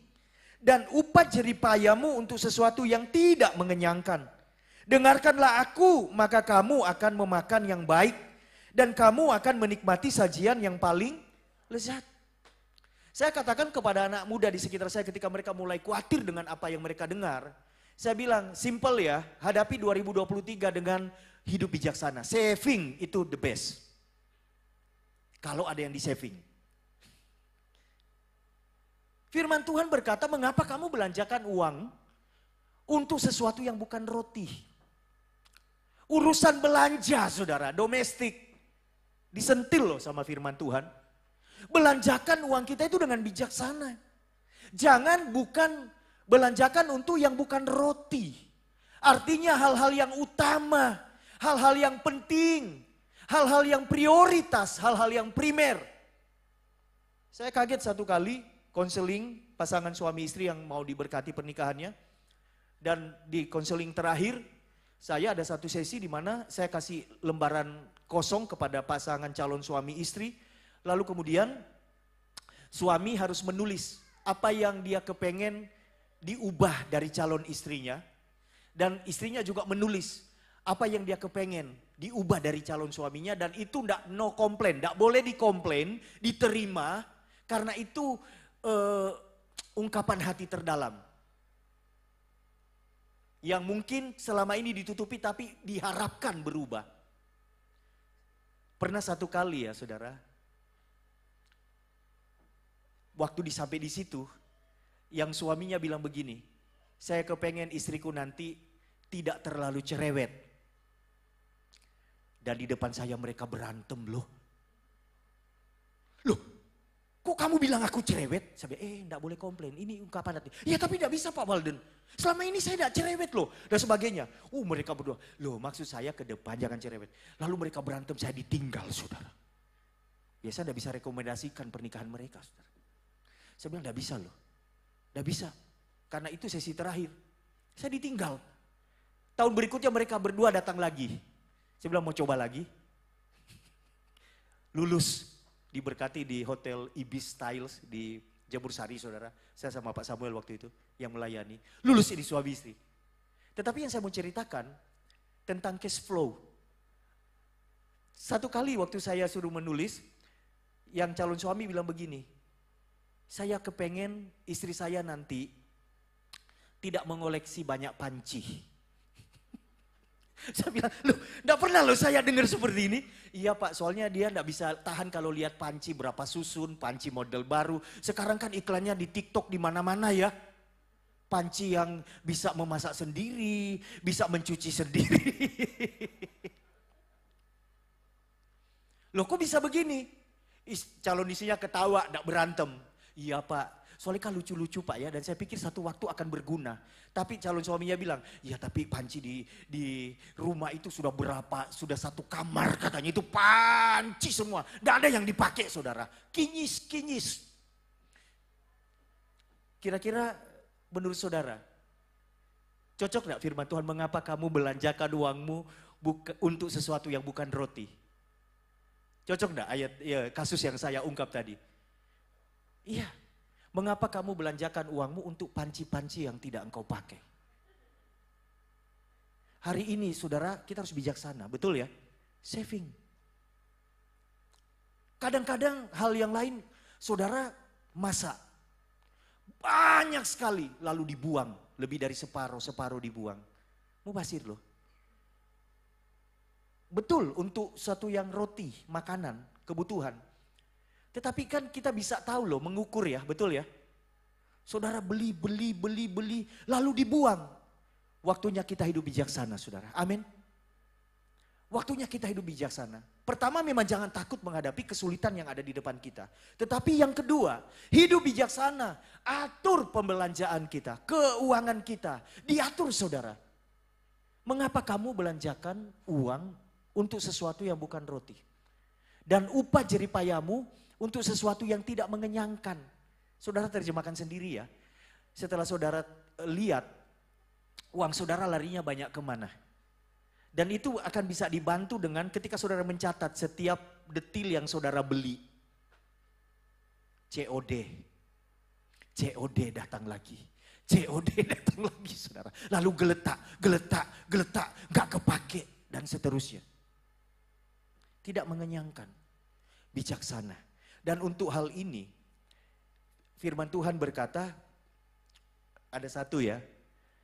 Dan upah jeripayamu untuk sesuatu yang tidak mengenyangkan. Dengarkanlah aku, maka kamu akan memakan yang baik. Dan kamu akan menikmati sajian yang paling lezat. Saya katakan kepada anak muda di sekitar saya ketika mereka mulai khawatir dengan apa yang mereka dengar. Saya bilang, simple ya, hadapi 2023 dengan hidup bijaksana. Saving itu the best. Kalau ada yang di saving. Firman Tuhan berkata, mengapa kamu belanjakan uang untuk sesuatu yang bukan roti? Urusan belanja saudara, domestik. Disentil loh sama firman Tuhan. Belanjakan uang kita itu dengan bijaksana. Jangan belanjakan untuk yang bukan roti. Artinya hal-hal yang utama, hal-hal yang penting, hal-hal yang prioritas, hal-hal yang primer. Saya kaget satu kali konseling pasangan suami istri yang mau diberkati pernikahannya. Dan di konseling terakhir, saya ada satu sesi di mana saya kasih lembaran kosong kepada pasangan calon suami istri. Lalu kemudian suami harus menulis apa yang dia kepengen diubah dari calon istrinya. Dan istrinya juga menulis apa yang dia kepengen diubah dari calon suaminya. Dan itu no komplain, tidak boleh dikomplain, diterima. Karena itu ungkapan hati terdalam. Yang mungkin selama ini ditutupi tapi diharapkan berubah. Pernah satu kali ya saudara, waktu sampai di situ, yang suaminya bilang begini, saya kepengen istriku nanti tidak terlalu cerewet. Dan di depan saya mereka berantem loh. Loh, kok kamu bilang aku cerewet? Saya bilang, enggak boleh komplain, ini ungkapan hati. Ya tapi tidak bisa Pak Walden, selama ini saya tidak cerewet loh. Dan sebagainya. Mereka berdua, loh maksud saya ke depan jangan cerewet. Lalu mereka berantem, saya ditinggal saudara. Biasa tidak bisa rekomendasikan pernikahan mereka saudara. Saya bilang tidak bisa loh. Tidak bisa. Karena itu sesi terakhir. Saya ditinggal. Tahun berikutnya mereka berdua datang lagi. Saya bilang mau coba lagi. Lulus. Diberkati di Hotel Ibis Styles di Jabur Sari saudara. Saya sama Pak Samuel waktu itu yang melayani. Lulus ini suami istri. Tetapi yang saya mau ceritakan tentang cash flow. Satu kali waktu saya suruh menulis, yang calon suami bilang begini. Saya kepengen istri saya nanti tidak mengoleksi banyak panci. Saya bilang, loh enggak pernah loh saya dengar seperti ini. Iya Pak, soalnya dia enggak bisa tahan kalau lihat panci berapa susun, panci model baru. Sekarang kan iklannya di TikTok di mana-mana ya. Panci yang bisa memasak sendiri, bisa mencuci sendiri. Loh kok bisa begini? Calon istrinya ketawa, enggak berantem. Iya Pak, soalnya kan lucu-lucu Pak ya, dan saya pikir satu waktu akan berguna. Tapi calon suaminya bilang, ya tapi panci di rumah itu sudah berapa, sudah satu kamar katanya itu panci semua. Tidak ada yang dipakai saudara, kinyis. Kira-kira menurut saudara, cocok gak firman Tuhan mengapa kamu belanjakan uangmu untuk sesuatu yang bukan roti? Cocok gak ayat ya, kasus yang saya ungkap tadi? Iya, mengapa kamu belanjakan uangmu untuk panci-panci yang tidak engkau pakai? Hari ini saudara kita harus bijaksana, betul ya? Saving. Kadang-kadang hal yang lain saudara masak. Banyak sekali lalu dibuang, lebih dari separuh dibuang. Mubazir loh. Betul untuk satu yang roti, makanan, kebutuhan. Tetapi kan kita bisa tahu loh, mengukur ya, betul ya. Saudara beli, lalu dibuang. Waktunya kita hidup bijaksana saudara, amin. Waktunya kita hidup bijaksana. Pertama memang jangan takut menghadapi kesulitan yang ada di depan kita. Tetapi yang kedua, hidup bijaksana. Atur pembelanjaan kita, keuangan kita, diatur saudara. Mengapa kamu belanjakan uang untuk sesuatu yang bukan roti? Dan upah jeripayamu untuk sesuatu yang tidak mengenyangkan. Saudara terjemahkan sendiri ya. Setelah saudara lihat uang saudara larinya banyak kemana. Dan itu akan bisa dibantu dengan ketika saudara mencatat setiap detil yang saudara beli. COD. COD datang lagi. COD datang lagi saudara. Lalu geletak, gak kepake dan seterusnya. Tidak mengenyangkan, bijaksana. Dan untuk hal ini, firman Tuhan berkata, ada satu ya,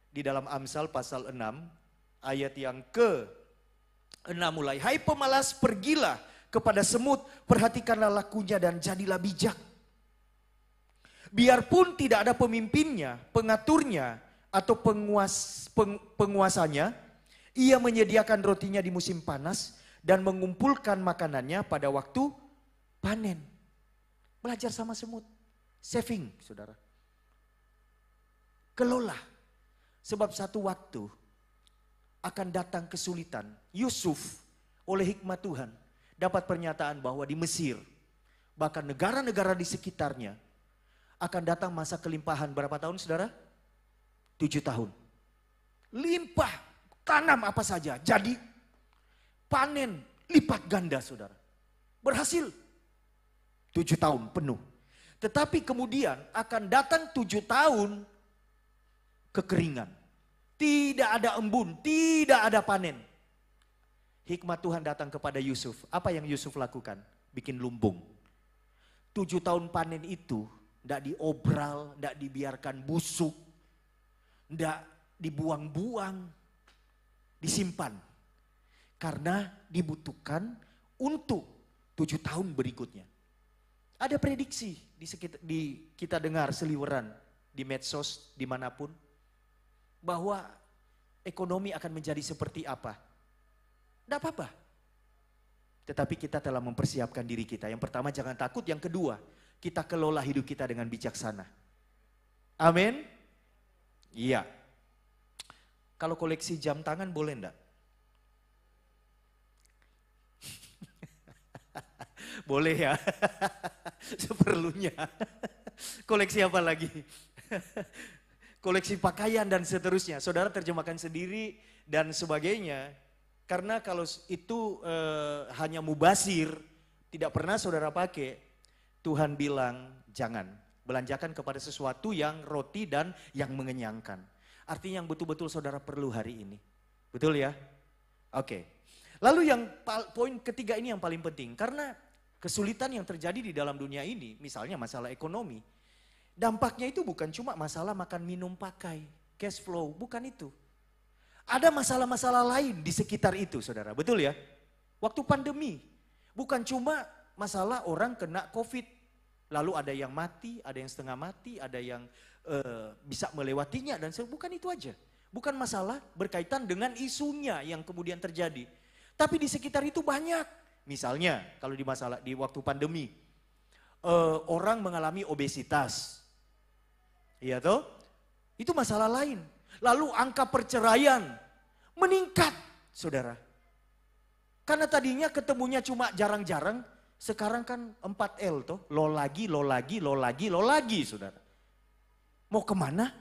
di dalam Amsal pasal 6, ayat yang ke-6 mulai. Hai pemalas, pergilah kepada semut, perhatikanlah lakunya dan jadilah bijak. Biarpun tidak ada pemimpinnya, pengaturnya, atau penguasanya, ia menyediakan rotinya di musim panas dan mengumpulkan makanannya pada waktu panen. Belajar sama semut, saving saudara. Kelola, sebab satu waktu akan datang kesulitan. Yusuf oleh hikmat Tuhan dapat pernyataan bahwa di Mesir, bahkan negara-negara di sekitarnya, akan datang masa kelimpahan. Berapa tahun saudara? 7 tahun. Limpah, tanam apa saja. Jadi panen lipat ganda saudara. Berhasil. 7 tahun penuh. Tetapi kemudian akan datang 7 tahun kekeringan. Tidak ada embun, tidak ada panen. Hikmat Tuhan datang kepada Yusuf. Apa yang Yusuf lakukan? Bikin lumbung. 7 tahun panen itu tidak diobral, tidak dibiarkan busuk, tidak dibuang-buang, disimpan. Karena dibutuhkan untuk 7 tahun berikutnya. Ada prediksi kita dengar seliweran di medsos dimanapun, bahwa ekonomi akan menjadi seperti apa. Tidak apa-apa. Tetapi kita telah mempersiapkan diri kita. Yang pertama jangan takut, yang kedua kita kelola hidup kita dengan bijaksana. Amin. Iya. Kalau koleksi jam tangan boleh enggak? Boleh ya. Seperlunya. Koleksi apa lagi? Koleksi pakaian dan seterusnya. Saudara terjemahkan sendiri dan sebagainya. Karena kalau itu hanya mubazir, tidak pernah saudara pakai. Tuhan bilang jangan, belanjakan kepada sesuatu yang roti dan yang mengenyangkan. Artinya yang betul-betul saudara perlu hari ini. Betul ya? Oke. Lalu yang poin ketiga ini yang paling penting. Karena kesulitan yang terjadi di dalam dunia ini, misalnya masalah ekonomi. Dampaknya itu bukan cuma masalah makan, minum, pakai, cash flow, bukan itu. Ada masalah-masalah lain di sekitar itu saudara, betul ya? Waktu pandemi, bukan cuma masalah orang kena COVID, lalu ada yang mati, ada yang setengah mati, ada yang bisa melewatinya dan bukan itu aja. Bukan masalah berkaitan dengan isunya yang kemudian terjadi. Tapi di sekitar itu banyak. Misalnya kalau di waktu pandemi, orang mengalami obesitas. Iya toh? Itu masalah lain. Lalu angka perceraian meningkat, saudara. Karena tadinya ketemunya cuma jarang-jarang, sekarang kan 4L toh, lo lagi, saudara. Mau kemana?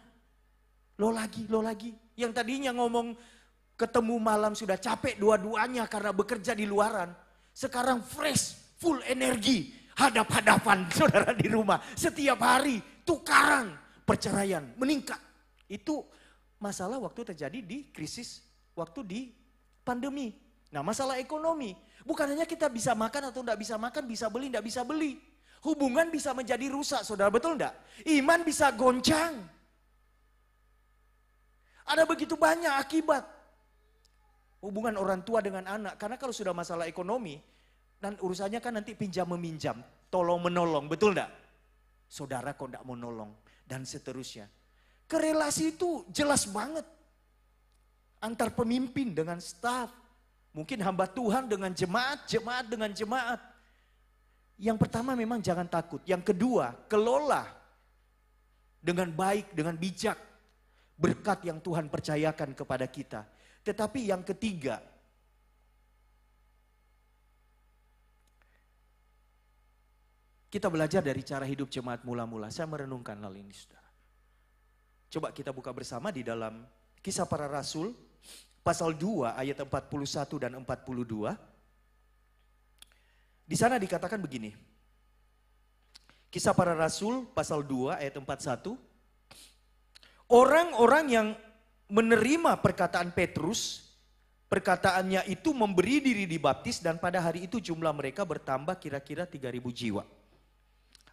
Lo lagi. Yang tadinya ngomong ketemu malam sudah capek dua-duanya karena bekerja di luaran. Sekarang fresh, full energi, hadap-hadapan saudara di rumah. Setiap hari tukaran, perceraian meningkat. Itu masalah waktu terjadi di krisis, waktu di pandemi. Nah masalah ekonomi, bukan hanya kita bisa makan atau tidak bisa makan, bisa beli, tidak bisa beli. Hubungan bisa menjadi rusak, saudara, betul enggak? Iman bisa goncang. Ada begitu banyak akibat. Hubungan orang tua dengan anak, karena kalau sudah masalah ekonomi, dan urusannya kan nanti pinjam meminjam, tolong menolong, betul enggak? Saudara kok enggak mau nolong, dan seterusnya. Korelasi itu jelas banget. Antar pemimpin dengan staf. Mungkin hamba Tuhan dengan jemaat, jemaat dengan jemaat. Yang pertama memang jangan takut. Yang kedua, kelola dengan baik, dengan bijak. Berkat yang Tuhan percayakan kepada kita. Tetapi yang ketiga, kita belajar dari cara hidup jemaat mula-mula. Saya merenungkan hal ini, saudara. Coba kita buka bersama di dalam Kisah Para Rasul pasal 2 ayat 41 dan 42. Di sana dikatakan begini. Kisah Para Rasul pasal 2 ayat 41. Orang-orang yang menerima perkataan Petrus, perkataannya itu memberi diri dibaptis dan pada hari itu jumlah mereka bertambah kira-kira 3.000 jiwa.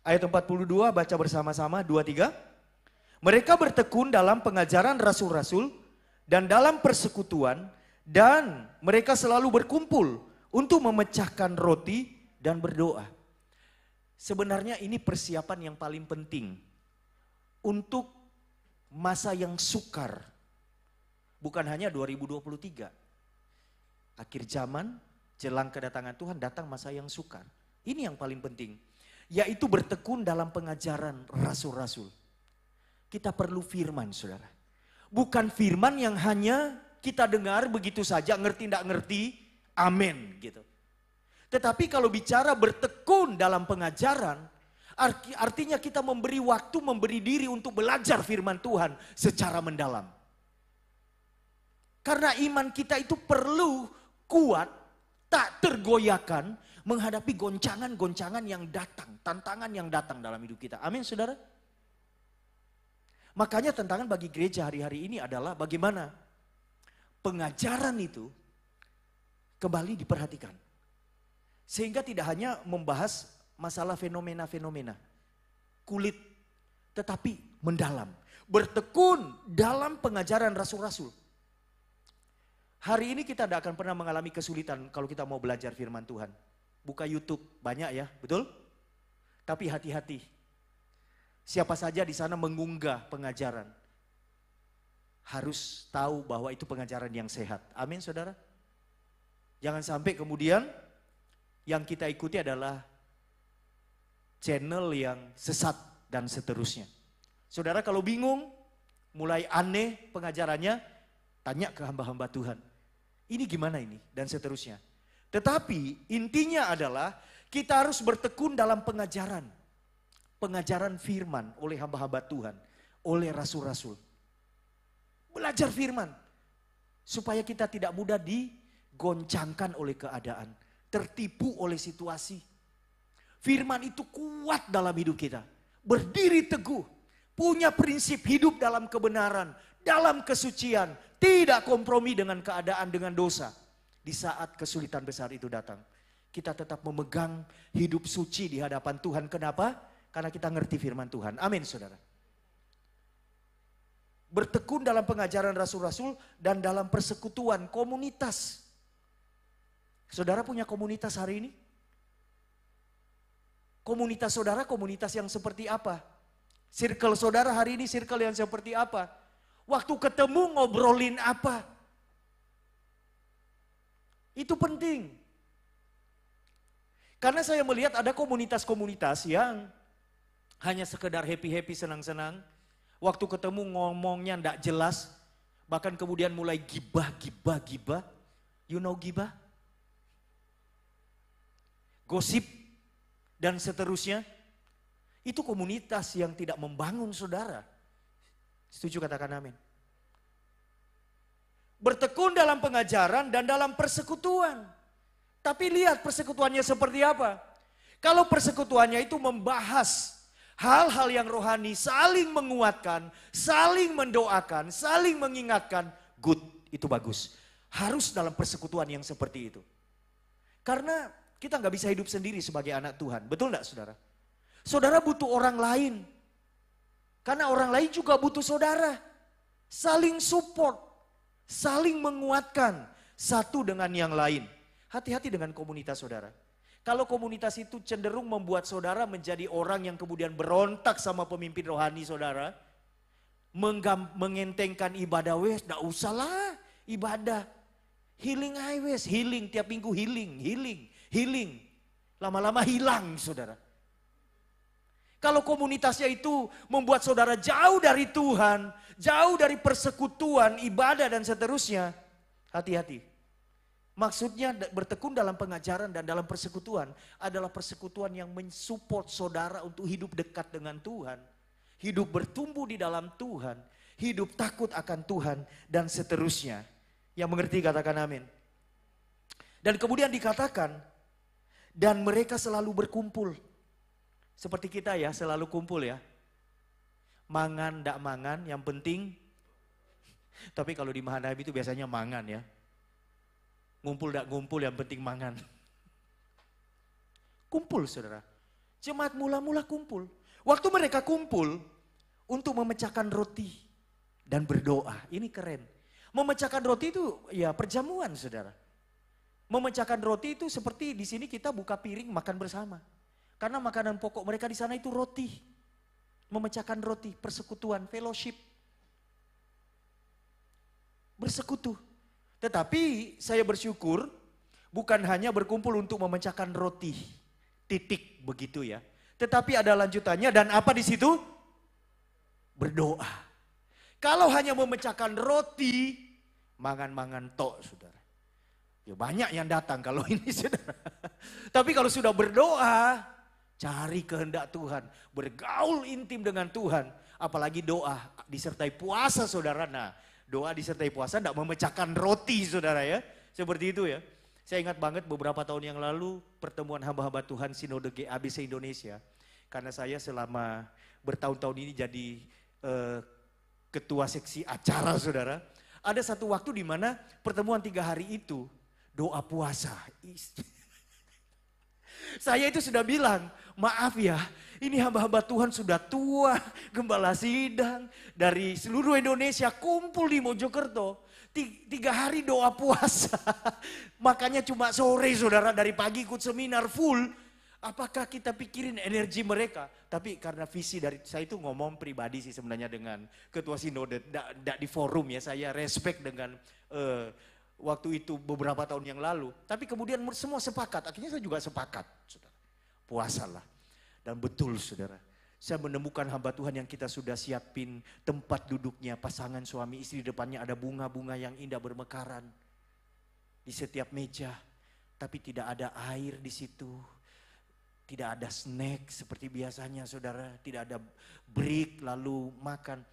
Ayat 42 baca bersama-sama 2-3. Mereka bertekun dalam pengajaran rasul-rasul dan dalam persekutuan dan mereka selalu berkumpul untuk memecahkan roti dan berdoa. Sebenarnya ini persiapan yang paling penting untuk masa yang sukar. Bukan hanya 2023. Akhir zaman, jelang kedatangan Tuhan datang masa yang sukar. Ini yang paling penting. Yaitu bertekun dalam pengajaran rasul-rasul. Kita perlu firman, saudara. Bukan firman yang hanya kita dengar begitu saja, ngerti tidak ngerti, amin gitu. Tetapi kalau bicara bertekun dalam pengajaran, artinya kita memberi waktu, memberi diri untuk belajar firman Tuhan secara mendalam. Karena iman kita itu perlu kuat, tak tergoyahkan menghadapi goncangan-goncangan yang datang, tantangan yang datang dalam hidup kita. Amin, saudara. Makanya tantangan bagi gereja hari-hari ini adalah bagaimana pengajaran itu kembali diperhatikan. Sehingga tidak hanya membahas masalah fenomena-fenomena kulit, tetapi mendalam. Bertekun dalam pengajaran rasul-rasul. Hari ini kita tidak akan pernah mengalami kesulitan kalau kita mau belajar firman Tuhan. Buka YouTube, banyak ya, betul? Tapi hati-hati. Siapa saja di sana mengunggah pengajaran, harus tahu bahwa itu pengajaran yang sehat. Amin, saudara. Jangan sampai kemudian yang kita ikuti adalah channel yang sesat dan seterusnya. Saudara kalau bingung, mulai aneh pengajarannya, tanya ke hamba-hamba Tuhan. Ini gimana ini? Dan seterusnya. Tetapi intinya adalah kita harus bertekun dalam pengajaran. Pengajaran firman oleh hamba-hamba Tuhan, oleh rasul-rasul. Belajar firman. Supaya kita tidak mudah digoncangkan oleh keadaan. Tertipu oleh situasi. Firman itu kuat dalam hidup kita. Berdiri teguh. Punya prinsip hidup dalam kebenaran. Dalam kesucian. Tidak kompromi dengan keadaan, dengan dosa. Di saat kesulitan besar itu datang. Kita tetap memegang hidup suci di hadapan Tuhan. Kenapa? Karena kita ngerti firman Tuhan. Amin, saudara. Bertekun dalam pengajaran rasul-rasul dan dalam persekutuan komunitas. Saudara punya komunitas hari ini? Komunitas saudara, komunitas yang seperti apa? Circle saudara hari ini, circle yang seperti apa? Waktu ketemu ngobrolin apa? Itu penting. Karena saya melihat ada komunitas-komunitas yang hanya sekedar happy-happy, senang-senang. Waktu ketemu ngomongnya enggak jelas. Bahkan kemudian mulai gibah. You know gibah? Gosip dan seterusnya. Itu komunitas yang tidak membangun saudara. Setuju katakan amin. Bertekun dalam pengajaran dan dalam persekutuan. Tapi lihat persekutuannya seperti apa. Kalau persekutuannya itu membahas hal-hal yang rohani, saling menguatkan, saling mendoakan, saling mengingatkan, good, itu bagus. Harus dalam persekutuan yang seperti itu. Karena kita nggak bisa hidup sendiri sebagai anak Tuhan. Betul nggak saudara? Saudara butuh orang lain. Karena orang lain juga butuh saudara. Saling support. Saling menguatkan. Satu dengan yang lain. Hati-hati dengan komunitas saudara. Kalau komunitas itu cenderung membuat saudara menjadi orang yang kemudian berontak sama pemimpin rohani saudara. Mengentengkan ibadah, wes nggak usah lah ibadah. Healing highways, healing tiap minggu healing. Lama-lama hilang saudara. Kalau komunitasnya itu membuat saudara jauh dari Tuhan, jauh dari persekutuan, ibadah dan seterusnya, hati-hati. Maksudnya bertekun dalam pengajaran dan dalam persekutuan adalah persekutuan yang mensupport saudara untuk hidup dekat dengan Tuhan. hidup bertumbuh di dalam Tuhan, hidup takut akan Tuhan, dan seterusnya. Yang mengerti katakan amin. Dan kemudian dikatakan, dan mereka selalu berkumpul. Seperti kita ya, selalu kumpul ya. Mangan, ndak mangan, yang penting. Tapi kalau di Mahanaim itu biasanya mangan ya. Ngumpul ndak ngumpul, yang penting mangan. Kumpul saudara. Jemaat mula-mula kumpul. Waktu mereka kumpul untuk memecahkan roti dan berdoa. Ini keren. Memecahkan roti itu ya perjamuan saudara. Memecahkan roti itu seperti di sini kita buka piring makan bersama. Karena makanan pokok mereka di sana itu roti. Memecahkan roti, persekutuan, fellowship. Bersekutu. Tetapi saya bersyukur bukan hanya berkumpul untuk memecahkan roti. Titik begitu ya. Tetapi ada lanjutannya dan apa di situ? Berdoa. Kalau hanya memecahkan roti, mangan-mangan tok saudara. Ya banyak yang datang kalau ini saudara. Tapi kalau sudah berdoa, cari kehendak Tuhan. Bergaul intim dengan Tuhan. Apalagi doa disertai puasa saudara. Nah doa disertai puasa tidak memecahkan roti saudara ya. Seperti itu ya. Saya ingat banget beberapa tahun yang lalu pertemuan hamba-hamba Tuhan Sinode GAB se-Indonesia. Karena saya selama bertahun-tahun ini jadi ketua seksi acara saudara. Ada satu waktu di mana pertemuan 3 hari itu doa puasa. Saya itu sudah bilang, maaf ya ini hamba-hamba Tuhan sudah tua, gembala sidang dari seluruh Indonesia kumpul di Mojokerto. 3 hari doa puasa, makanya cuma sore saudara, dari pagi ikut seminar full. Apakah kita pikirin energi mereka? Tapi karena visi dari saya itu ngomong pribadi sih sebenarnya dengan ketua sinode, tidak di forum ya, saya respect dengan waktu itu beberapa tahun yang lalu. Tapi kemudian semua sepakat, akhirnya saya juga sepakat, saudara. Puasalah. Dan betul saudara, saya menemukan hamba Tuhan yang kita sudah siapin tempat duduknya, pasangan suami istri, depannya ada bunga-bunga yang indah bermekaran di setiap meja. Tapi tidak ada air di situ, tidak ada snack seperti biasanya saudara, tidak ada break lalu makan.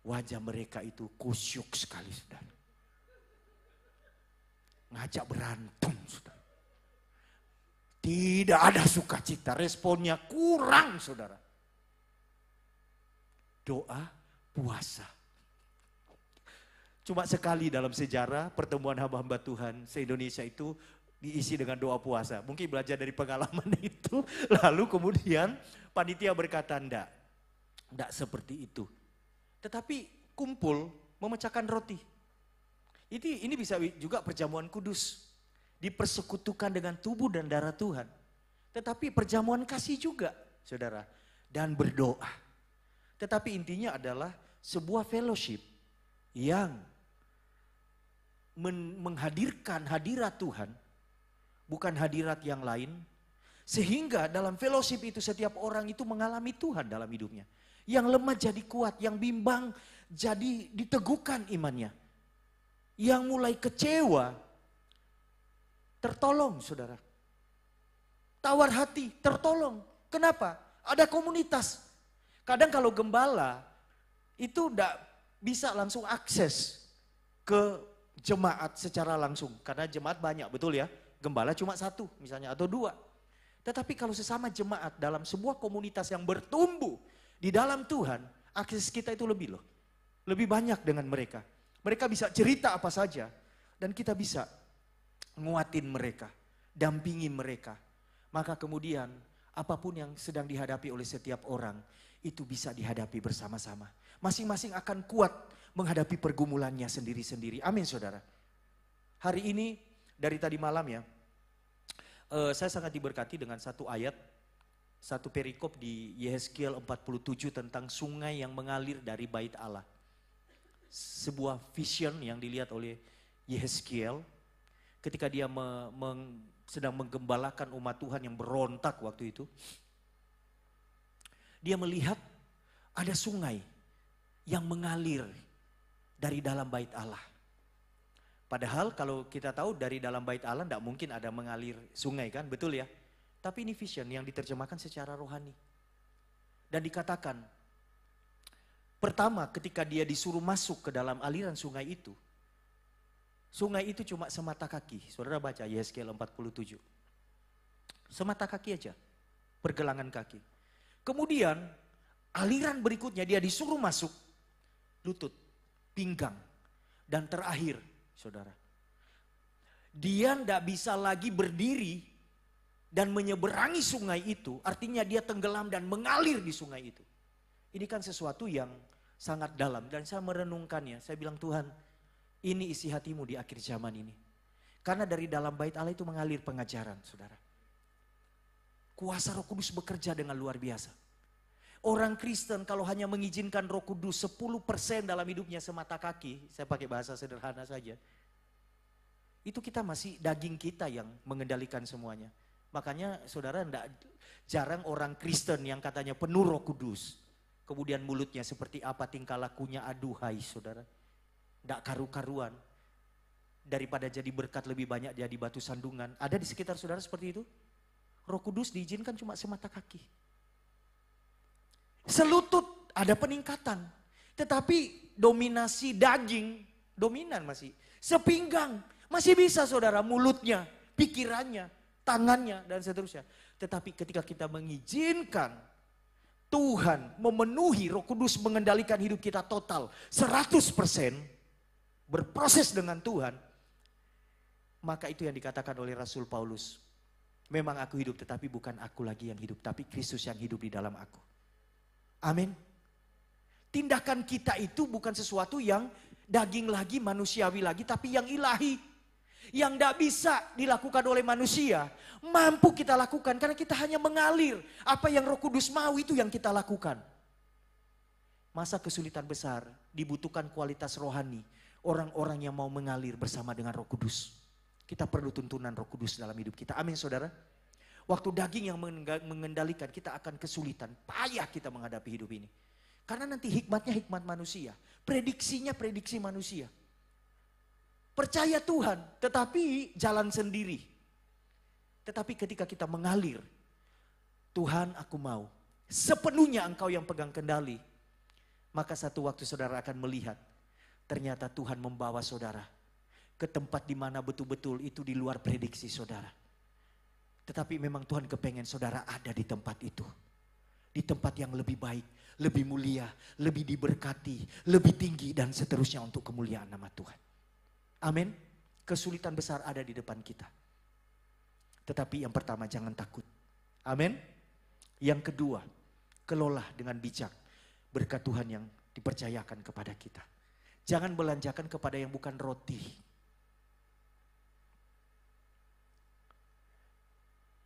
Wajah mereka itu kusyuk sekali saudara. Ngajak berantem saudara. Tidak ada sukacita, responnya kurang saudara. Doa, puasa. Cuma sekali dalam sejarah pertemuan hamba-hamba Tuhan se-Indonesia itu diisi dengan doa puasa. Mungkin belajar dari pengalaman itu. Lalu kemudian panitia berkata enggak seperti itu. Tetapi kumpul memecahkan roti. Ini bisa juga perjamuan kudus. Dipersekutukan dengan tubuh dan darah Tuhan. Tetapi perjamuan kasih juga saudara. Dan berdoa. Tetapi intinya adalah sebuah fellowship yang menghadirkan hadirat Tuhan, bukan hadirat yang lain. Sehingga dalam fellowship itu setiap orang itu mengalami Tuhan dalam hidupnya. Yang lemah jadi kuat, yang bimbang jadi diteguhkan imannya. Yang mulai kecewa, tertolong saudara. Tawar hati, tertolong. Kenapa? Ada komunitas. Kadang kalau gembala itu tidak bisa langsung akses ke jemaat secara langsung. Karena jemaat banyak, betul ya. Gembala cuma 1 misalnya atau 2. Tetapi kalau sesama jemaat dalam sebuah komunitas yang bertumbuh di dalam Tuhan, akses kita itu lebih loh. Lebih banyak dengan mereka. Mereka bisa cerita apa saja dan kita bisa nguatin mereka, dampingin mereka. Maka kemudian apapun yang sedang dihadapi oleh setiap orang, itu bisa dihadapi bersama-sama. Masing-masing akan kuat menghadapi pergumulannya sendiri-sendiri. Amin saudara. Hari ini dari tadi malam ya, saya sangat diberkati dengan satu ayat, satu perikop di Yehezkiel 47 tentang sungai yang mengalir dari bait Allah. Sebuah vision yang dilihat oleh Yehezkiel ketika dia sedang menggembalakan umat Tuhan yang berontak waktu itu. Dia melihat ada sungai yang mengalir dari dalam bait Allah. Padahal kalau kita tahu dari dalam bait Allah tidak mungkin ada mengalir sungai kan, betul ya? Tapi ini vision yang diterjemahkan secara rohani. Dan dikatakan Pertama, ketika dia disuruh masuk ke dalam aliran sungai itu cuma semata kaki. Saudara baca Yeskel 47. Semata kaki aja, pergelangan kaki. Kemudian aliran berikutnya dia disuruh masuk lutut, pinggang. Dan terakhir, saudara, dia tidak bisa lagi berdiri dan menyeberangi sungai itu. Artinya dia tenggelam dan mengalir di sungai itu. Ini kan sesuatu yang sangat dalam dan saya merenungkannya. Saya bilang, Tuhan, ini isi hatimu di akhir zaman ini. Karena dari dalam bait Allah itu mengalir pengajaran, saudara. Kuasa Roh Kudus bekerja dengan luar biasa. Orang Kristen kalau hanya mengizinkan Roh Kudus 10% dalam hidupnya semata kaki, saya pakai bahasa sederhana saja, itu kita masih daging kita yang mengendalikan semuanya. Makanya saudara, jarang orang Kristen yang katanya penuh Roh Kudus, kemudian mulutnya seperti apa tingkah lakunya, aduhai saudara. Tidak karu-karuan. Daripada jadi berkat lebih banyak jadi batu sandungan. Ada di sekitar saudara seperti itu? Roh Kudus diizinkan cuma semata kaki. Selutut ada peningkatan. Tetapi dominasi daging, dominan masih. Sepinggang, masih bisa saudara, mulutnya, pikirannya, tangannya, dan seterusnya. Tetapi ketika kita mengizinkan Tuhan memenuhi, Roh Kudus mengendalikan hidup kita total 100%, berproses dengan Tuhan, maka itu yang dikatakan oleh Rasul Paulus. Memang aku hidup, tetapi bukan aku lagi yang hidup, tapi Kristus yang hidup di dalam aku. Amin. Tindakan kita itu bukan sesuatu yang daging lagi, manusiawi lagi, tapi yang ilahi. Yang tidak bisa dilakukan oleh manusia, mampu kita lakukan karena kita hanya mengalir. Apa yang Roh Kudus mau itu yang kita lakukan. Masa kesulitan besar, dibutuhkan kualitas rohani. Orang-orang yang mau mengalir bersama dengan Roh Kudus. Kita perlu tuntunan Roh Kudus dalam hidup kita. Amin saudara. Waktu daging yang mengendalikan, kita akan kesulitan. Payah kita menghadapi hidup ini. Karena nanti hikmatnya hikmat manusia. Prediksinya prediksi manusia. Percaya Tuhan, tetapi jalan sendiri. Tetapi ketika kita mengalir, Tuhan aku mau. Sepenuhnya Engkau yang pegang kendali. Maka satu waktu saudara akan melihat. Ternyata Tuhan membawa saudara ke tempat di mana betul-betul itu di luar prediksi saudara. Tetapi memang Tuhan kepengen saudara ada di tempat itu. Di tempat yang lebih baik, lebih mulia, lebih diberkati, lebih tinggi dan seterusnya untuk kemuliaan nama Tuhan. Amin. Kesulitan besar ada di depan kita. Tetapi yang pertama jangan takut. Amin. Yang kedua, kelola dengan bijak berkat Tuhan yang dipercayakan kepada kita. Jangan belanjakan kepada yang bukan roti.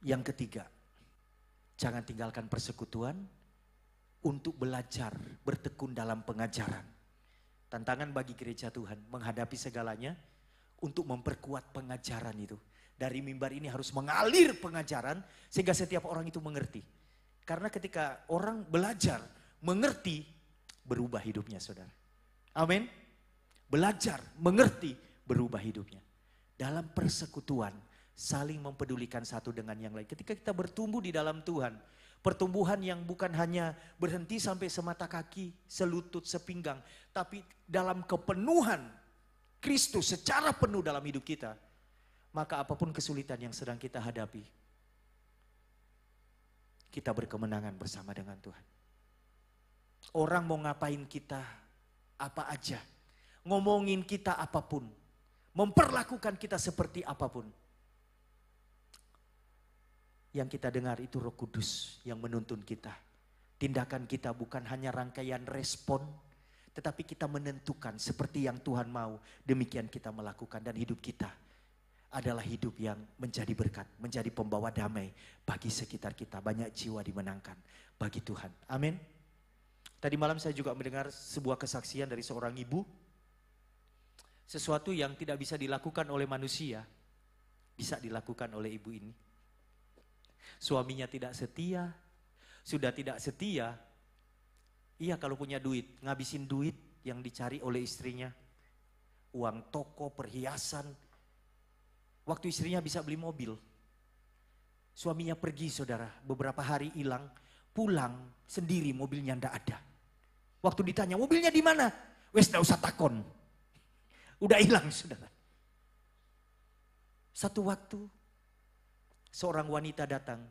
Yang ketiga, jangan tinggalkan persekutuan untuk belajar bertekun dalam pengajaran. Tantangan bagi gereja Tuhan menghadapi segalanya untuk memperkuat pengajaran itu. Dari mimbar ini harus mengalir pengajaran sehingga setiap orang itu mengerti. Karena ketika orang belajar, mengerti, berubah hidupnya saudara. Amin. Belajar, mengerti, berubah hidupnya. Dalam persekutuan, saling mempedulikan satu dengan yang lain. Ketika kita bertumbuh di dalam Tuhan, pertumbuhan yang bukan hanya berhenti sampai semata kaki, selutut, sepinggang. Tapi dalam kepenuhan Kristus secara penuh dalam hidup kita. Maka apapun kesulitan yang sedang kita hadapi, kita berkemenangan bersama dengan Tuhan. Orang mau ngapain kita, apa aja. Ngomongin kita apapun. Memperlakukan kita seperti apapun. Yang kita dengar itu Roh Kudus yang menuntun kita. Tindakan kita bukan hanya rangkaian respon, tetapi kita menentukan seperti yang Tuhan mau. Demikian kita melakukan dan hidup kita adalah hidup yang menjadi berkat, menjadi pembawa damai bagi sekitar kita. Banyak jiwa dimenangkan bagi Tuhan. Amin. Tadi malam saya juga mendengar sebuah kesaksian dari seorang ibu. Sesuatu yang tidak bisa dilakukan oleh manusia, bisa dilakukan oleh ibu ini. Suaminya tidak setia, sudah tidak setia. Iya kalau punya duit, ngabisin duit yang dicari oleh istrinya. Uang toko, perhiasan. Waktu istrinya bisa beli mobil. Suaminya pergi saudara, beberapa hari hilang, pulang sendiri mobilnya ndak ada. Waktu ditanya, mobilnya di mana? Wes gak usah takon. Udah hilang, saudara. Satu waktu, seorang wanita datang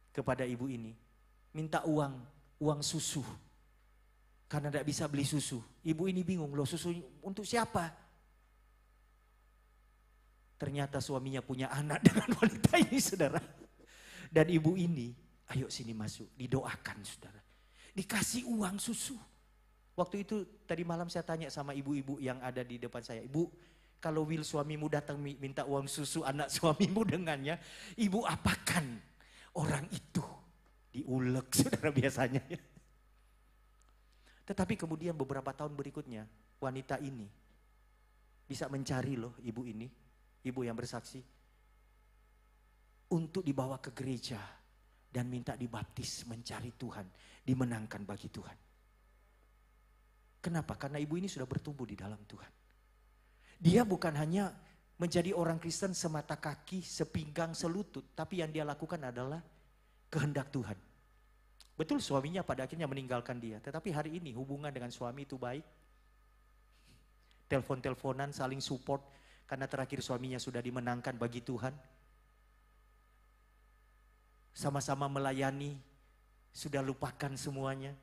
kepada ibu ini. Minta uang susu. Karena tidak bisa beli susu. Ibu ini bingung, loh susu untuk siapa? Ternyata suaminya punya anak dengan wanita ini, saudara. Dan ibu ini, ayo sini masuk, didoakan, saudara. Dikasih uang susu. Waktu itu tadi malam saya tanya sama ibu-ibu yang ada di depan saya. Ibu, kalau Will suamimu datang minta uang susu anak suamimu dengannya, ibu apakan orang itu? Diulek, saudara, biasanya. Tetapi kemudian beberapa tahun berikutnya, wanita ini bisa mencari loh ibu ini, ibu yang bersaksi, untuk dibawa ke gereja dan minta dibaptis, mencari Tuhan, dimenangkan bagi Tuhan. Kenapa? Karena ibu ini sudah bertumbuh di dalam Tuhan. Dia bukan hanya menjadi orang Kristen semata kaki, sepinggang, selutut, tapi yang dia lakukan adalah kehendak Tuhan. Betul suaminya pada akhirnya meninggalkan dia, tetapi hari ini hubungan dengan suami itu baik. Telepon-teleponan, saling support, karena terakhir suaminya sudah dimenangkan bagi Tuhan. Sama-sama melayani, sudah lupakan semuanya.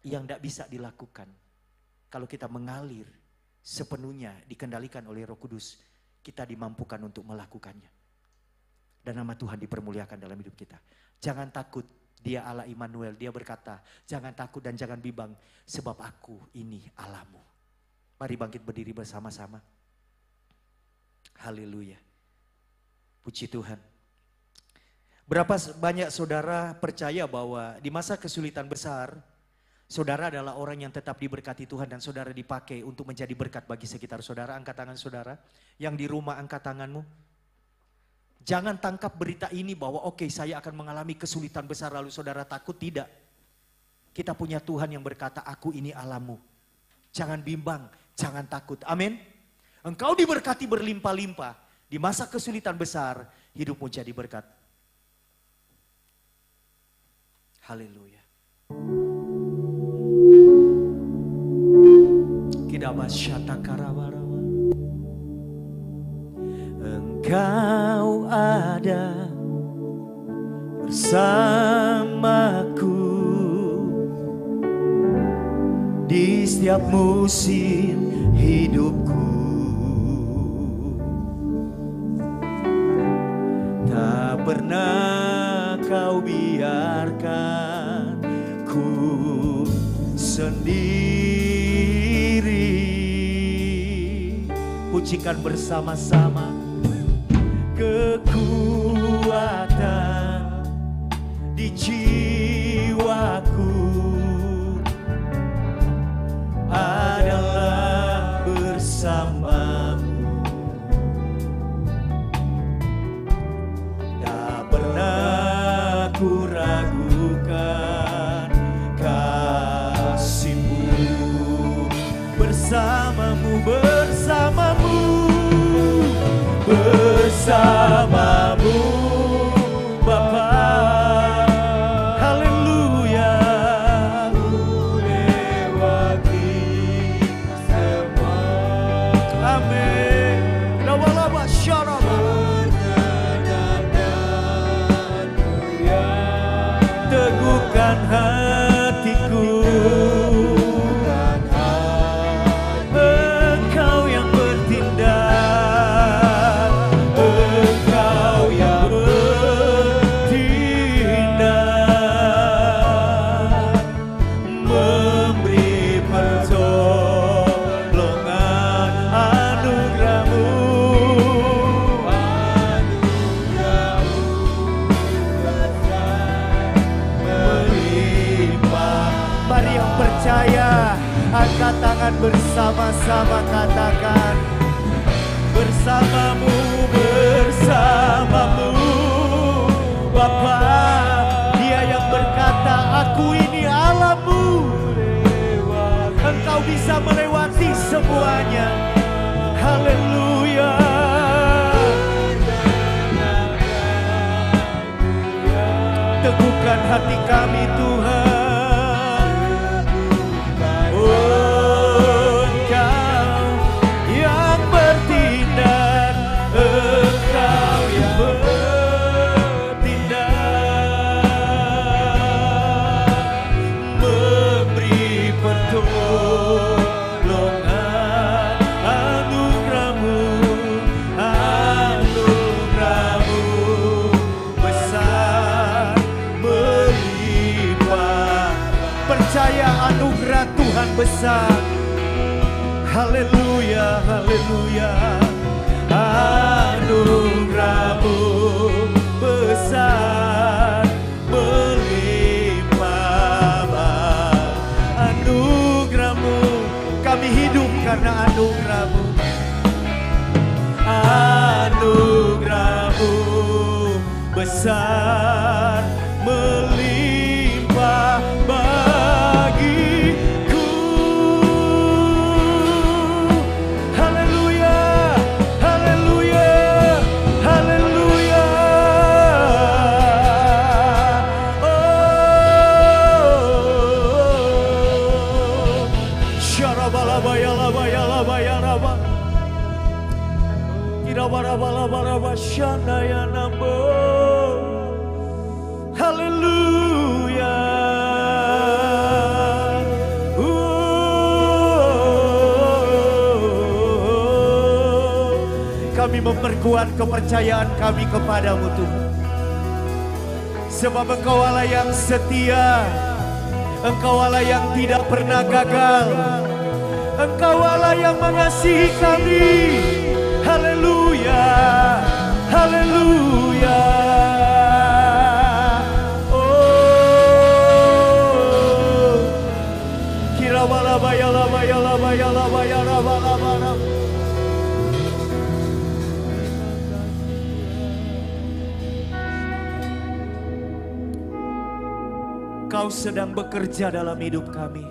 Yang tidak bisa dilakukan. Kalau kita mengalir sepenuhnya dikendalikan oleh Roh Kudus, kita dimampukan untuk melakukannya. Dan nama Tuhan dipermuliakan dalam hidup kita. Jangan takut, Dia Allah Immanuel. Dia berkata, jangan takut dan jangan bimbang, sebab aku ini Allahmu. Mari bangkit berdiri bersama-sama. Haleluya. Puji Tuhan. Berapa banyak saudara percaya bahwa di masa kesulitan besar, saudara adalah orang yang tetap diberkati Tuhan dan saudara dipakai untuk menjadi berkat bagi sekitar saudara. Angkat tangan saudara. Yang di rumah angkat tanganmu. Jangan tangkap berita ini bahwa oke, saya akan mengalami kesulitan besar lalu saudara takut. Tidak. Kita punya Tuhan yang berkata, aku ini Allahmu. Jangan bimbang, jangan takut. Amin. Engkau diberkati berlimpah-limpah. Di masa kesulitan besar, hidupmu jadi berkat. Haleluya. Engkau ada bersamaku di setiap musim hidupku. Tak pernah kau biarkan ku sendiri. Pujikan bersama-sama. Kekuatan di jiwaku adalah bersamamu. Tak pernah ku ragukan kasih-Mu. Bersamamu, bersamamu, bersamamu Bapa. Haleluya. Lewati semua. Amin. Lama-lama syaraba. Teguhkan hatiku. Engkau yang bertindak. Engkau yang bertindak. Memberi pertolongan anugerah-Mu. Melimpah. Mari yang percaya, angkat tangan bersama-sama, katakan bersamamu, bersamamu Bapa. Dia yang berkata, aku ini Allahmu. Engkau bisa melewati semuanya. Haleluya. Teguhkan hati kami Tuhan. percaya anugerah Tuhan besar. Haleluya, haleluya. Anugerah-Mu besar, melimpah. Anugerah-Mu, kami hidup karena anugerah-Mu. Anugerah-Mu besar, melimpah bagiku. Haleluya, haleluya, haleluya. Oh, syarabalabaya-labaya-labaya-raba. Kirabarabalabaraba shandaya nambo. Haleluya. Kami memperkuat kepercayaan kami kepadamu Tuhan. Sebab Engkau Allah yang setia, Engkau Allah yang tidak pernah gagal, Engkau Allah yang mengasihi kami. Haleluya, haleluya. Oh, kirabalabaya-labaya-labaya-labaya-labaya-labaya. Kau sedang bekerja dalam hidup kami.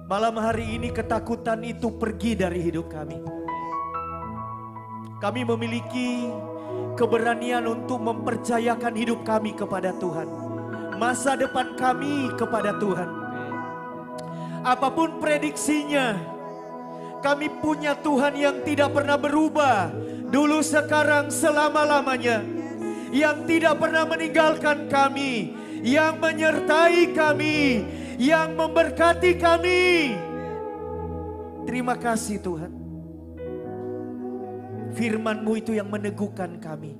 Malam hari ini ketakutan itu pergi dari hidup kami. Kami memiliki keberanian untuk mempercayakan hidup kami kepada Tuhan. Masa depan kami kepada Tuhan. Apapun prediksinya, kami punya Tuhan yang tidak pernah berubah. Dulu, sekarang, selama-lamanya. Yang tidak pernah meninggalkan kami, yang menyertai kami, yang memberkati kami. Terima kasih Tuhan. Firman-Mu itu yang meneguhkan kami.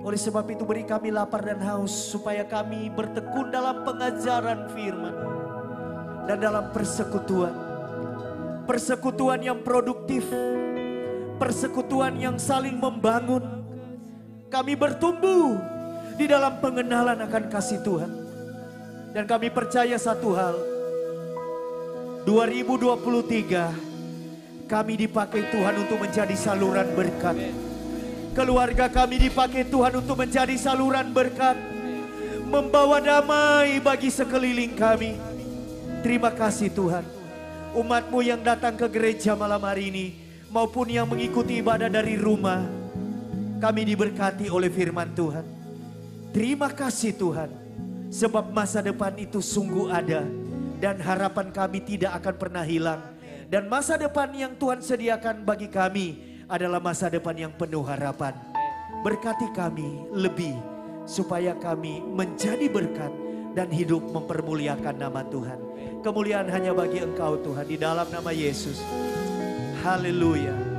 Oleh sebab itu beri kami lapar dan haus, supaya kami bertekun dalam pengajaran firman dan dalam persekutuan. Persekutuan yang produktif, persekutuan yang saling membangun. Kami bertumbuh di dalam pengenalan akan kasih Tuhan. Dan kami percaya satu hal, 2023 kami dipakai Tuhan untuk menjadi saluran berkat. Keluarga kami dipakai Tuhan untuk menjadi saluran berkat, membawa damai bagi sekeliling kami. Terima kasih Tuhan. Umat-Mu yang datang ke gereja malam hari ini, maupun yang mengikuti ibadah dari rumah, kami diberkati oleh firman Tuhan. Terima kasih Tuhan, sebab masa depan itu sungguh ada dan harapan kami tidak akan pernah hilang. Dan masa depan yang Tuhan sediakan bagi kami adalah masa depan yang penuh harapan. Berkati kami lebih supaya kami menjadi berkat dan hidup mempermuliakan nama Tuhan. Kemuliaan hanya bagi Engkau Tuhan, di dalam nama Yesus. Haleluya.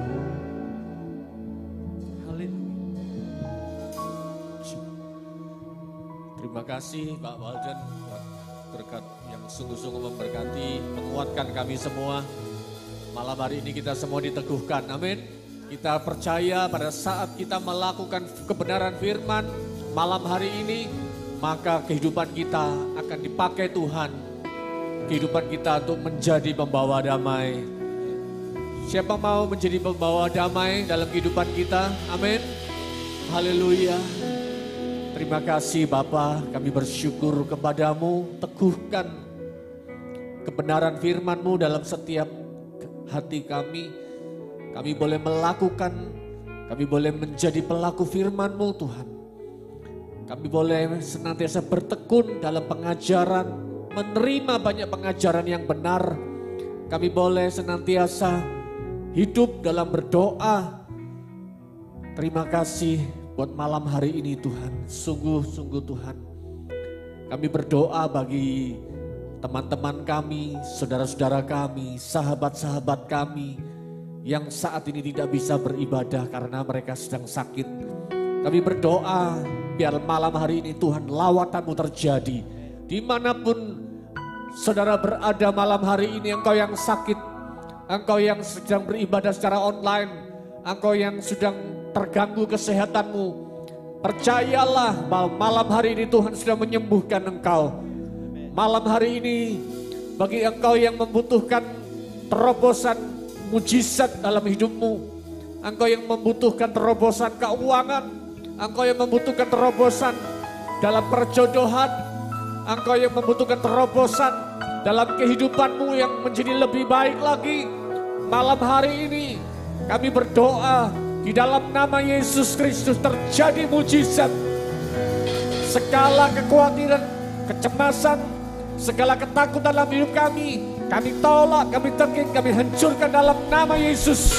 Terima kasih Pak Walden buat berkat yang sungguh-sungguh memberkati, menguatkan kami semua. Malam hari ini kita semua diteguhkan, amin. Kita percaya pada saat kita melakukan kebenaran firman malam hari ini, maka kehidupan kita akan dipakai Tuhan. Kehidupan kita untuk menjadi pembawa damai. Siapa mau menjadi pembawa damai dalam kehidupan kita? Amin. Haleluya. Terima kasih Bapa, kami bersyukur kepadamu, teguhkan kebenaran firman-Mu dalam setiap hati kami. Kami boleh melakukan, kami boleh menjadi pelaku firman-Mu Tuhan. Kami boleh senantiasa bertekun dalam pengajaran, menerima banyak pengajaran yang benar. Kami boleh senantiasa hidup dalam berdoa. Terima kasih buat malam hari ini Tuhan, sungguh-sungguh Tuhan. Kami berdoa bagi teman-teman kami, saudara-saudara kami, sahabat-sahabat kami yang saat ini tidak bisa beribadah karena mereka sedang sakit. Kami berdoa biar malam hari ini Tuhan lawatan-Mu terjadi, Dimanapun saudara berada malam hari ini, engkau yang sakit, engkau yang sedang beribadah secara online, engkau yang sedang terganggu kesehatanmu, percayalah bahwa malam hari ini Tuhan sudah menyembuhkan engkau. Malam hari ini bagi engkau yang membutuhkan terobosan mujizat dalam hidupmu, engkau yang membutuhkan terobosan keuangan, engkau yang membutuhkan terobosan dalam perjodohan, engkau yang membutuhkan terobosan dalam kehidupanmu yang menjadi lebih baik lagi. Malam hari ini kami berdoa di dalam nama Yesus Kristus terjadi mujizat. Segala kekhawatiran, kecemasan, segala ketakutan dalam hidup kami tolak, kami terkik, kami hancurkan dalam nama Yesus.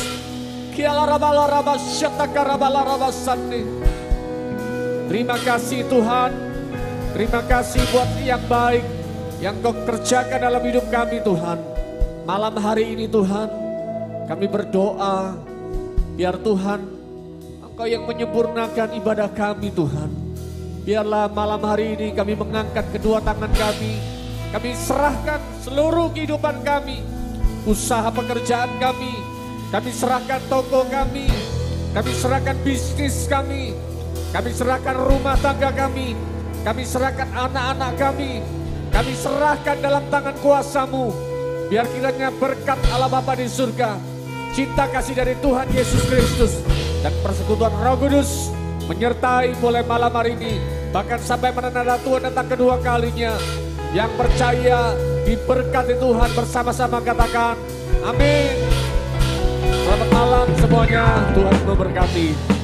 Terima kasih Tuhan, terima kasih buat yang baik yang kau kerjakan dalam hidup kami Tuhan. Malam hari ini Tuhan, kami berdoa biar Tuhan Engkau yang menyempurnakan ibadah kami Tuhan. Biarlah malam hari ini kami mengangkat kedua tangan kami serahkan seluruh kehidupan kami, usaha pekerjaan kami serahkan toko kami serahkan bisnis kami serahkan rumah tangga kami serahkan anak-anak kami serahkan dalam tangan kuasa-Mu. Biar kiranya berkat Allah Bapa di surga, cinta kasih dari Tuhan Yesus Kristus, dan persekutuan Roh Kudus menyertai mulai malam hari ini, bahkan sampai menandakan Tuhan datang kedua kalinya. Yang percaya diberkati Tuhan bersama-sama katakan amin. Selamat malam semuanya, Tuhan memberkati.